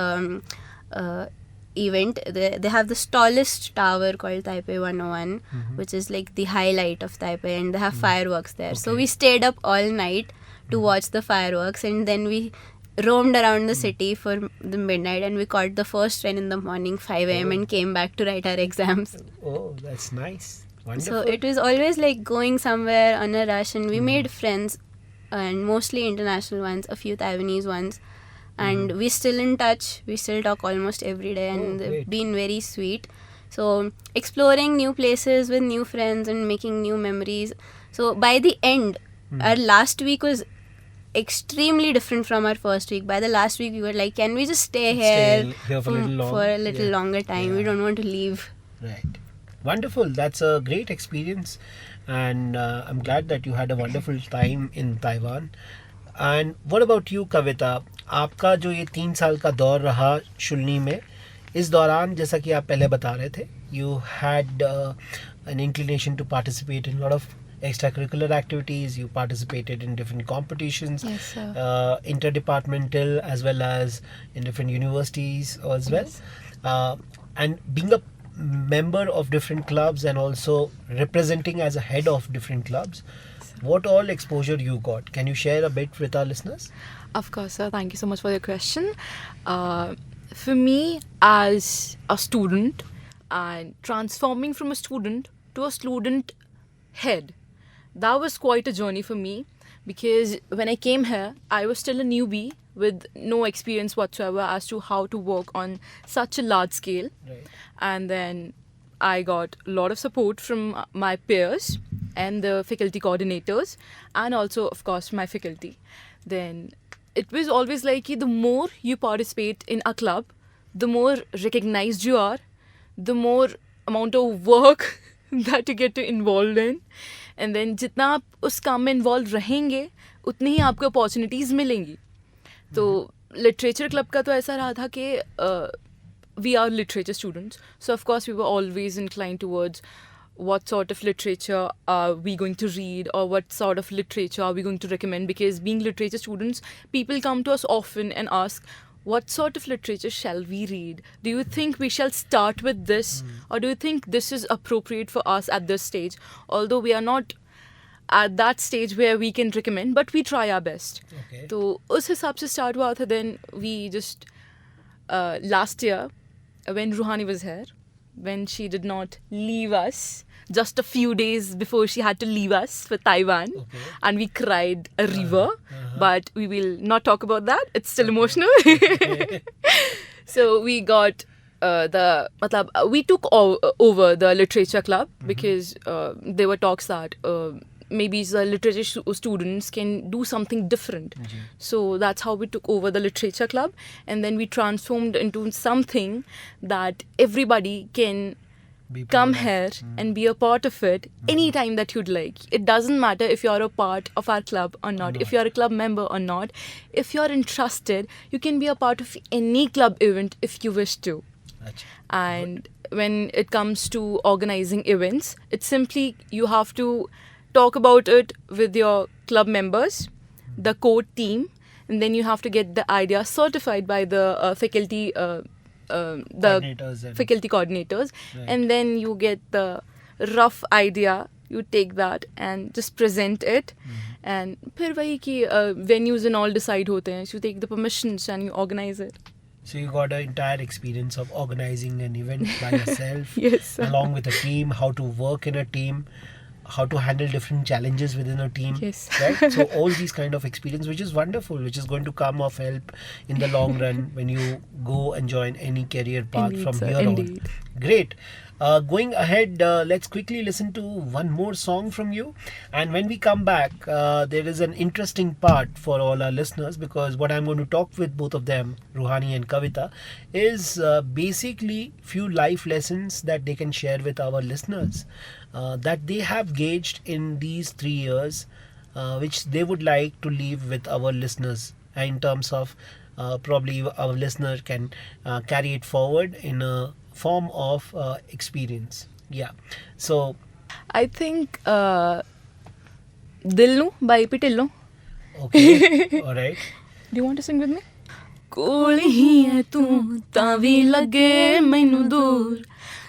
event. They have this tallest tower called Taipei 101, which is like the highlight of Taipei, and they have fireworks there. So we stayed up all night to watch the fireworks, and then we roamed around the city for the midnight, and we caught the first train in the morning 5 a.m. and came back to write our exams. Oh, that's nice. Wonderful. So it was always like going somewhere on a rush, and we made friends, and mostly international ones, a few Taiwanese ones, and we're still in touch. We still talk almost every day, and they've been very sweet. So exploring new places with new friends and making new memories. So by the end, our last week was extremely different from our first week. By the last week, we were like, can we just stay here for a little longer time? We don't want to leave. Right. Wonderful. That's a great experience, and I'm glad that you had a wonderful time in Taiwan. And what about you, Kavita? आपका जो ये 3 साल का दौर रहा शुलनी में, इस दौरान जैसा कि आप पहले बता रहे थे, you had an inclination to participate in a lot of extracurricular activities. You participated in different competitions, Yes, sir. Interdepartmental as well as in different universities as well. Yes. And being a member of different clubs and also representing as a head of different clubs, what all exposure you got? Can you share a bit with our listeners? Of course, sir. Thank you so much for your question. For me, as a student, and transforming from a student to a student head, that was quite a journey for me, because when I came here, I was still a newbie with no experience whatsoever as to how to work on such a large scale. Right. And then I got a lot of support from my peers and the faculty coordinators, and also, of course, my faculty. Then it was always like the more you participate in a club, the more recognized you are, the more amount of work that you get to involved in. And then जितना आप उस काम में involve रहेंगे उतनी ही आपको opportunities मिलेंगी. तो लिटरेचर क्लब का तो ऐसा रहा था कि we are literature students, so of course we were always inclined towards what sort of literature are we going to read, or what sort of literature are we going to recommend, because being literature students, people come to us often and ask, what sort of literature shall we read? Do you think we shall start with this, or do you think this is appropriate for us at this stage? Although we are not at that stage where we can recommend, but we try our best. Okay. तो उस हिसाब से start हुआ था. Then we just last year, when Roohani was here, when she did not leave us, just a few days before she had to leave us for Taiwan, Okay. and we cried a river, but we will not talk about that. It's still emotional. So we got we took over the literature club, because there were talks that maybe the literature students can do something different. So that's how we took over the literature club, and then we transformed into something that everybody can Be part come of. here and be a part of it anytime that you'd like. It doesn't matter if you're a part of our club or not, if you're a club member or not. If you're interested, you can be a part of any club event if you wish to. Achha. And when it comes to organizing events, it's simply you have to talk about it with your club members, the core team, and then you have to get the idea certified by the faculty Coordinators and- faculty coordinators. Right. And then you get the rough idea, you take that and just present it. And फिर वही कि venues and all decide होते हैं. So you take the permissions and you organize it. So you got an entire experience of organizing an event by yourself, Yes. along with a team, how to work in a team, how to handle different challenges within a team. Yes. Right? So all these kind of experience, which is wonderful, which is going to come of help in the long run when you go and join any career path Indeed, from sir, here indeed. on. Great. Going ahead, let's quickly listen to one more song from you. And when we come back, there is an interesting part for all our listeners, because what I'm going to talk with both of them, Roohani and Kavita, is basically few life lessons that they can share with our listeners, that they have gauged in these 3 years, which they would like to leave with our listeners in terms of probably our listener can carry it forward in a form of experience. Yeah. So, I think Dil Nu by Pitillo. okay. All right. Do you want to sing with me? ਕੋਲ ਹੀ ਹੈ ਤੂੰ ਤਾਂ ਵੀ ਲੱਗੇ ਮੈਨੂੰ ਦੂਰ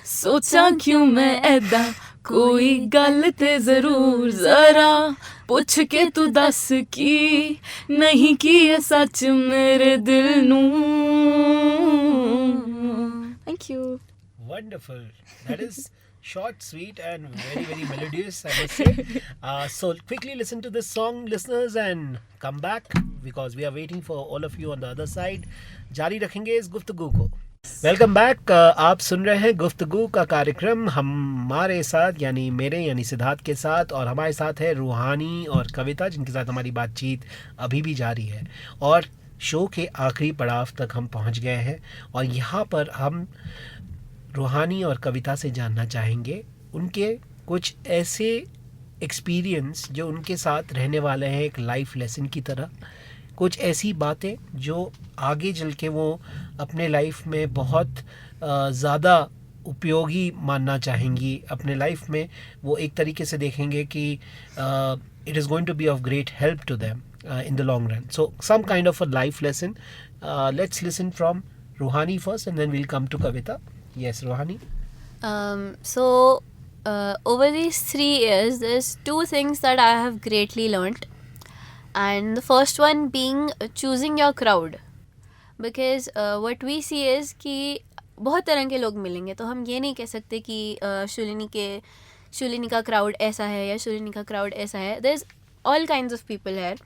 ਸੋਚਾਂ ਕਿਉਂ ਮੈਂ ਐਦਾਂ ਕੋਈ ਗੱਲ ਤੇ ਜ਼ਰੂਰ ਜ਼ਰਾ ਪੁੱਛ ਕੇ ਤੂੰ ਦੱਸ ਕੀ ਨਹੀਂ ਕੀ ਹੈ ਸੱਚ ਮੇਰੇ ਦਿਲ ਨੂੰ Thank you. Wonderful. That is short, sweet, and very, very melodious, I must say. So quickly listen to this song, listeners, and come back, because we are waiting for all of you on the other side. जारी रखेंगे इस गुफ्तगू को. Welcome back. आप सुन रहे हैं गुफ्तगू का कार्यक्रम हमारे साथ, यानी मेरे यानी सिद्धार्थ के साथ, और हमारे साथ है रूहानी और कविता, जिनके साथ हमारी बातचीत अभी भी जारी है. और शो के आखिरी पड़ाव तक हम पहुंच गए हैं, और यहाँ पर हम रूहानी और कविता से जानना चाहेंगे उनके कुछ ऐसे एक्सपीरियंस जो उनके साथ रहने वाले हैं एक लाइफ लेसन की तरह, कुछ ऐसी बातें जो आगे चल के वो अपने लाइफ में बहुत ज़्यादा उपयोगी मानना चाहेंगी, अपने लाइफ में वो एक तरीके से देखेंगे कि it is going to be of great help to them in the long run. So some kind of a life lesson. Let's listen from Roohani first and then we'll come to Kavita. Yes, Roohani. Over these 3 years, there's 2 things that I have greatly learnt. And the first one being choosing your crowd. Because what we see is कि बहुत तरह के लोग मिलेंगे, तो हम ये नहीं कह सकते कि शुलिनी का क्राउड ऐसा है या शुलिनी का क्राउड ऐसा है. There's all kinds of people here.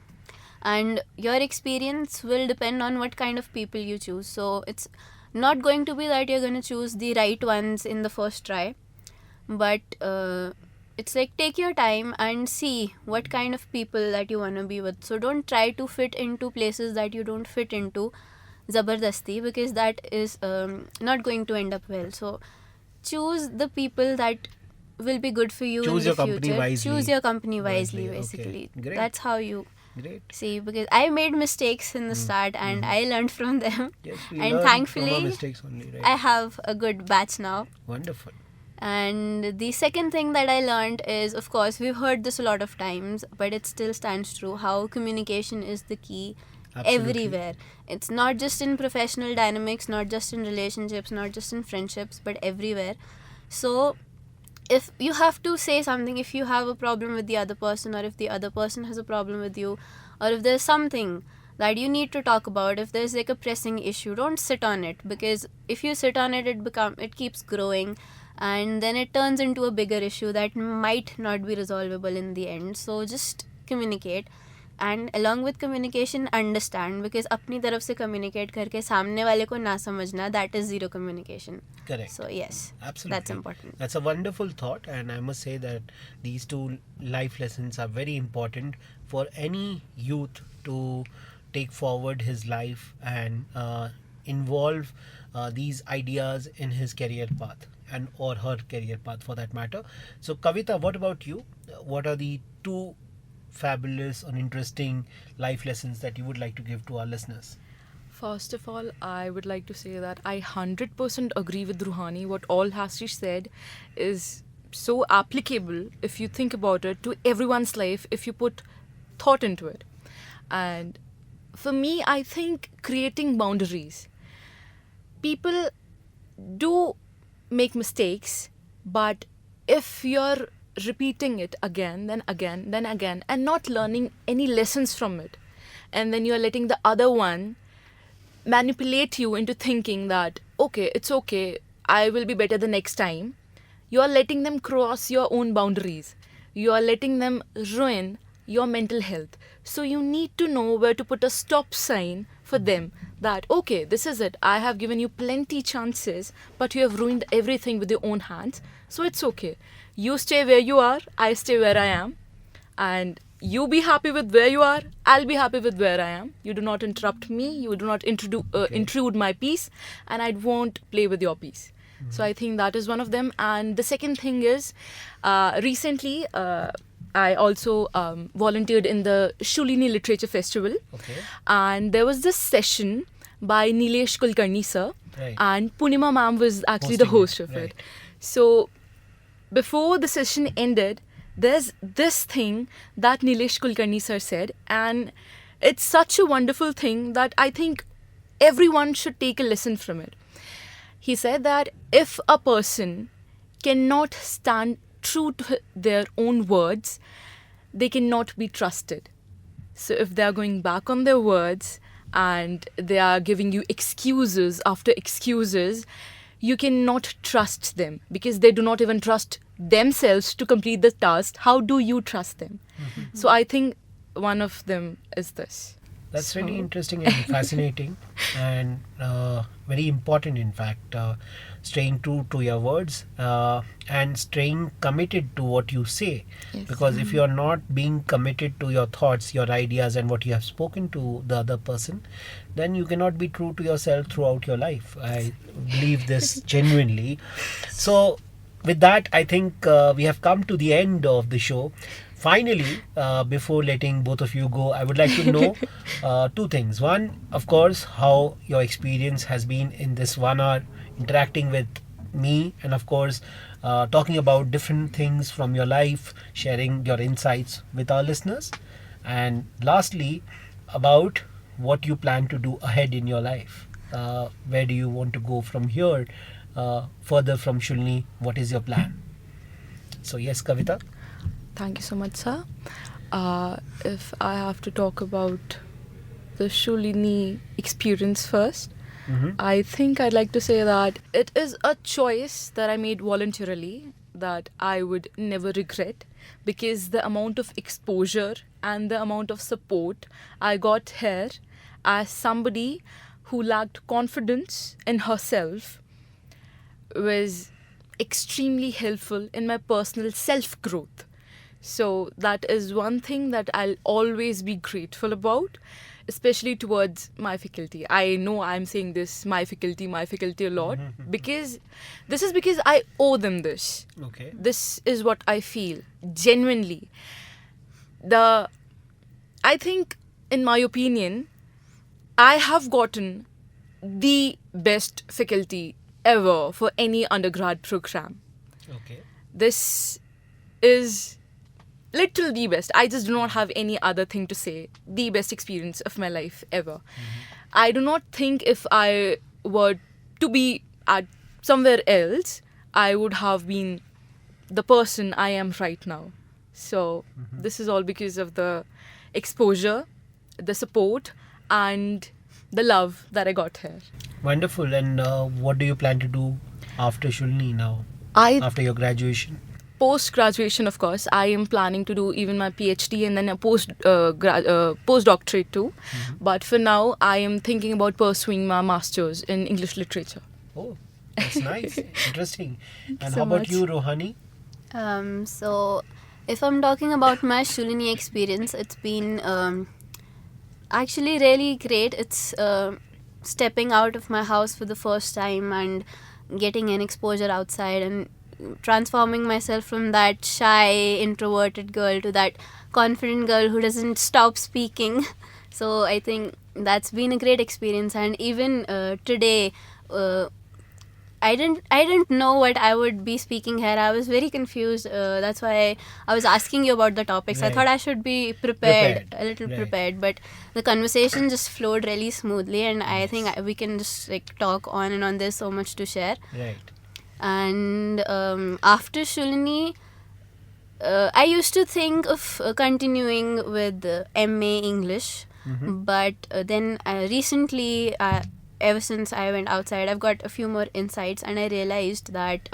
And your experience will depend on what kind of people you choose. So it's not going to be that you're going to choose the right ones in the first try, but it's like take your time and see what kind of people that you want to be with. So don't try to fit into places that you don't fit into zabardasti, because that is not going to end up well. So choose the people that will be good for you in the future. Choose your company wisely, basically. Okay. Great. That's how you see, because I made mistakes in the start and I learned from them. Yes, and thankfully from our mistakes only, right? I have a good batch now. Wonderful. And the second thing that I learned is, of course, we've heard this a lot of times, but it still stands true, how communication is the key. Absolutely. Everywhere. It's not just in professional dynamics, not just in relationships, not just in friendships, but everywhere. So if you have to say something, if you have a problem with the other person, or if the other person has a problem with you, or if there's something that you need to talk about, if there's like a pressing issue, don't sit on it, because if you sit on it, it keeps growing, and then it turns into a bigger issue that might not be resolvable in the end. So just communicate, and along with communication, understand, because अपनी तरफ से communicate करके सामने वाले को ना समझना, that is zero communication. Correct. So yes, absolutely, that's important. That's a wonderful thought, and I must say that these 2 life lessons are very important for any youth to take forward his life and involve these ideas in his career path, and or her career path for that matter. So Kavita, what about you? What are the 2 fabulous and interesting life lessons that you would like to give to our listeners? First of all, I would like to say that I 100% agree with Roohani. What all has she said is so applicable, if you think about it, to everyone's life, if you put thought into it. And for me, I think creating boundaries. People do make mistakes, but if you're repeating it again, then again, and not learning any lessons from it, and then you're letting the other one manipulate you into thinking that, okay, it's okay, I will be better the next time, you're letting them cross your own boundaries. You're letting them ruin your mental health. So you need to know where to put a stop sign for them, that, okay, this is it, I have given you plenty chances, but you have ruined everything with your own hands, so it's okay. You stay where you are, I stay where I am, and you be happy with where you are, I'll be happy with where I am. You do not interrupt me, you do not intrude my peace, and I won't play with your peace. Mm-hmm. So I think that is one of them. And the second thing is, recently I also volunteered in the Shuli Literature Festival. Okay. And there was this session by Nilesh Kulkarni sir, right, and Punima ma'am was actually the host of it. So before the session ended, there's this thing that Nilesh Kulkarni sir said, and it's such a wonderful thing that I think everyone should take a lesson from it. He said that if a person cannot stand true to their own words, they cannot be trusted. So if they are going back on their words and they are giving you excuses after excuses, you cannot trust them, because they do not even trust themselves to complete the task. How do you trust them? Mm-hmm. So I think one of them is this. That's really interesting and fascinating, and very important, in fact, staying true to your words and staying committed to what you say. Yes. Because if you're not being committed to your thoughts, your ideas, and what you have spoken to the other person, then you cannot be true to yourself throughout your life. I believe this genuinely. So with that, I think we have come to the end of the show. finally, before letting both of you go, I would like to know two things. One, of course, how your experience has been in this 1 hour interacting with me, and of course, talking about different things from your life, sharing your insights with our listeners. And lastly, about what you plan to do ahead in your life. Where do you want to go from here? Further from Shulni, what is your plan? So, yes, Kavita. Thank you so much, sir. If I have to talk about the Shulini experience first, I think I'd like to say that it is a choice that I made voluntarily that I would never regret, because the amount of exposure and the amount of support I got here as somebody who lacked confidence in herself was extremely helpful in my personal self growth. So that is one thing that I'll always be grateful about, especially towards my faculty. I know I'm saying this, my faculty a lot, because this is because I owe them this. Okay. This is what I feel, genuinely. I think, in my opinion, I have gotten the best faculty ever for any undergrad program. Okay. This is literally the best. I just do not have any other thing to say. The best experience of my life ever. I do not think if I were to be at somewhere else, I would have been the person I am right now. So this is all because of the exposure, the support, and the love that I got here. Wonderful. And what do you plan to do after Shulni now? After your graduation? Post-graduation, of course, I am planning to do even my PhD and then a postdoctorate too. But for now, I am thinking about pursuing my master's in English literature. Oh, that's nice. Interesting. And so how about much. you, Roohani? So, if I'm talking about my Shulini experience, it's been actually really great. It's stepping out of my house for the first time and getting an exposure outside and transforming myself from that shy, introverted girl to that confident girl who doesn't stop speaking. So I think that's been a great experience. And even today, I didn't know what I would be speaking here. I was very confused. That's why I was asking you about the topics. Right. I thought I should be prepared. Prepared, but the conversation just flowed really smoothly, and I think we can just like talk on and on. There's so much to share. Right. And after Shulini, I used to think of continuing with MA English, but then recently, ever since I went outside, I've got a few more insights, and I realized that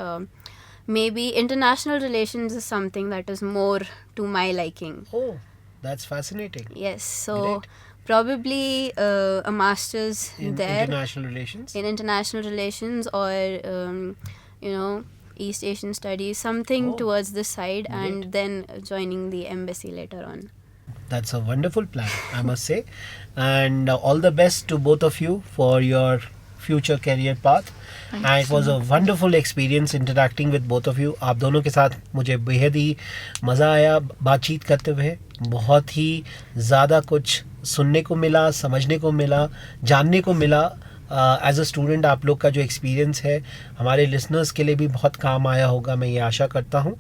maybe international relations is something that is more to my liking. Oh, that's fascinating. Yes, so Great. probably a master's In there international relations? in international relations, or East Asian studies, something Oh, towards this side, great. and then joining the embassy later on. That's a wonderful plan, I must say. And all the best to both of you for your future career path. Thank And you it so was a much. wonderful experience interacting with both of you. आप दोनों के साथ मुझे बेहद ही मज़ा आया बातचीत करते हुए. बहुत ही ज़्यादा कुछ सुनने को मिला, समझने को मिला, जानने को मिला. एज अ स्टूडेंट आप लोग का जो एक्सपीरियंस है हमारे लिसनर्स के लिए भी बहुत काम आया होगा, मैं ये आशा करता हूँ.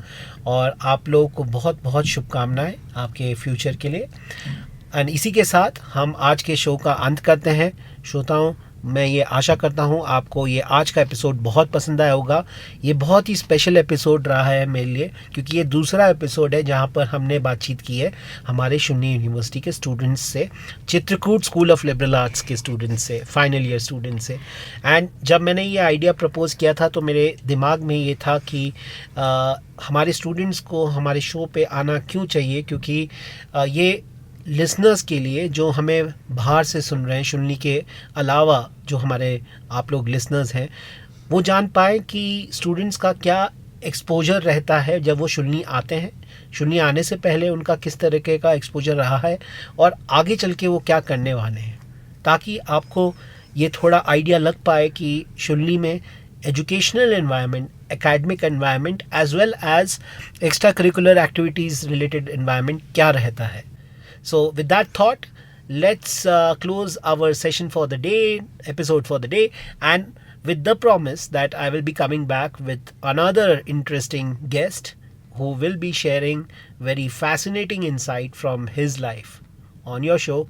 और आप लोगों को बहुत बहुत शुभकामनाएं आपके फ्यूचर के लिए. एंड इसी के साथ हम आज के शो का अंत करते हैं. श्रोताओं, मैं ये आशा करता हूँ आपको ये आज का एपिसोड बहुत पसंद आया होगा. ये बहुत ही स्पेशल एपिसोड रहा है मेरे लिए, क्योंकि ये दूसरा एपिसोड है जहाँ पर हमने बातचीत की है हमारे शून्य यूनिवर्सिटी के स्टूडेंट्स से, Chitrakoot school of liberal arts के स्टूडेंट्स से, फाइनल ईयर स्टूडेंट्स से. एंड जब मैंने ये आइडिया प्रपोज़ किया था तो मेरे दिमाग में ये था कि हमारे स्टूडेंट्स को हमारे शो पे आना क्यों चाहिए, क्योंकि ये लिसनर्स के लिए जो हमें बाहर से सुन रहे हैं, शुनली के अलावा जो हमारे आप लोग लिसनर्स हैं, वो जान पाए कि स्टूडेंट्स का क्या एक्सपोजर रहता है जब वो शुनली आते हैं, शुनली आने से पहले उनका किस तरीके का एक्सपोजर रहा है और आगे चल के वो क्या करने वाले हैं, ताकि आपको ये थोड़ा आइडिया लग पाए कि शुनली में educational environment, academic environment as well as extracurricular activities related environment क्या रहता है. So with that thought, let's close our session for the day, episode for the day, and with the promise that I will be coming back with another interesting guest who will be sharing very fascinating insight from his life on your show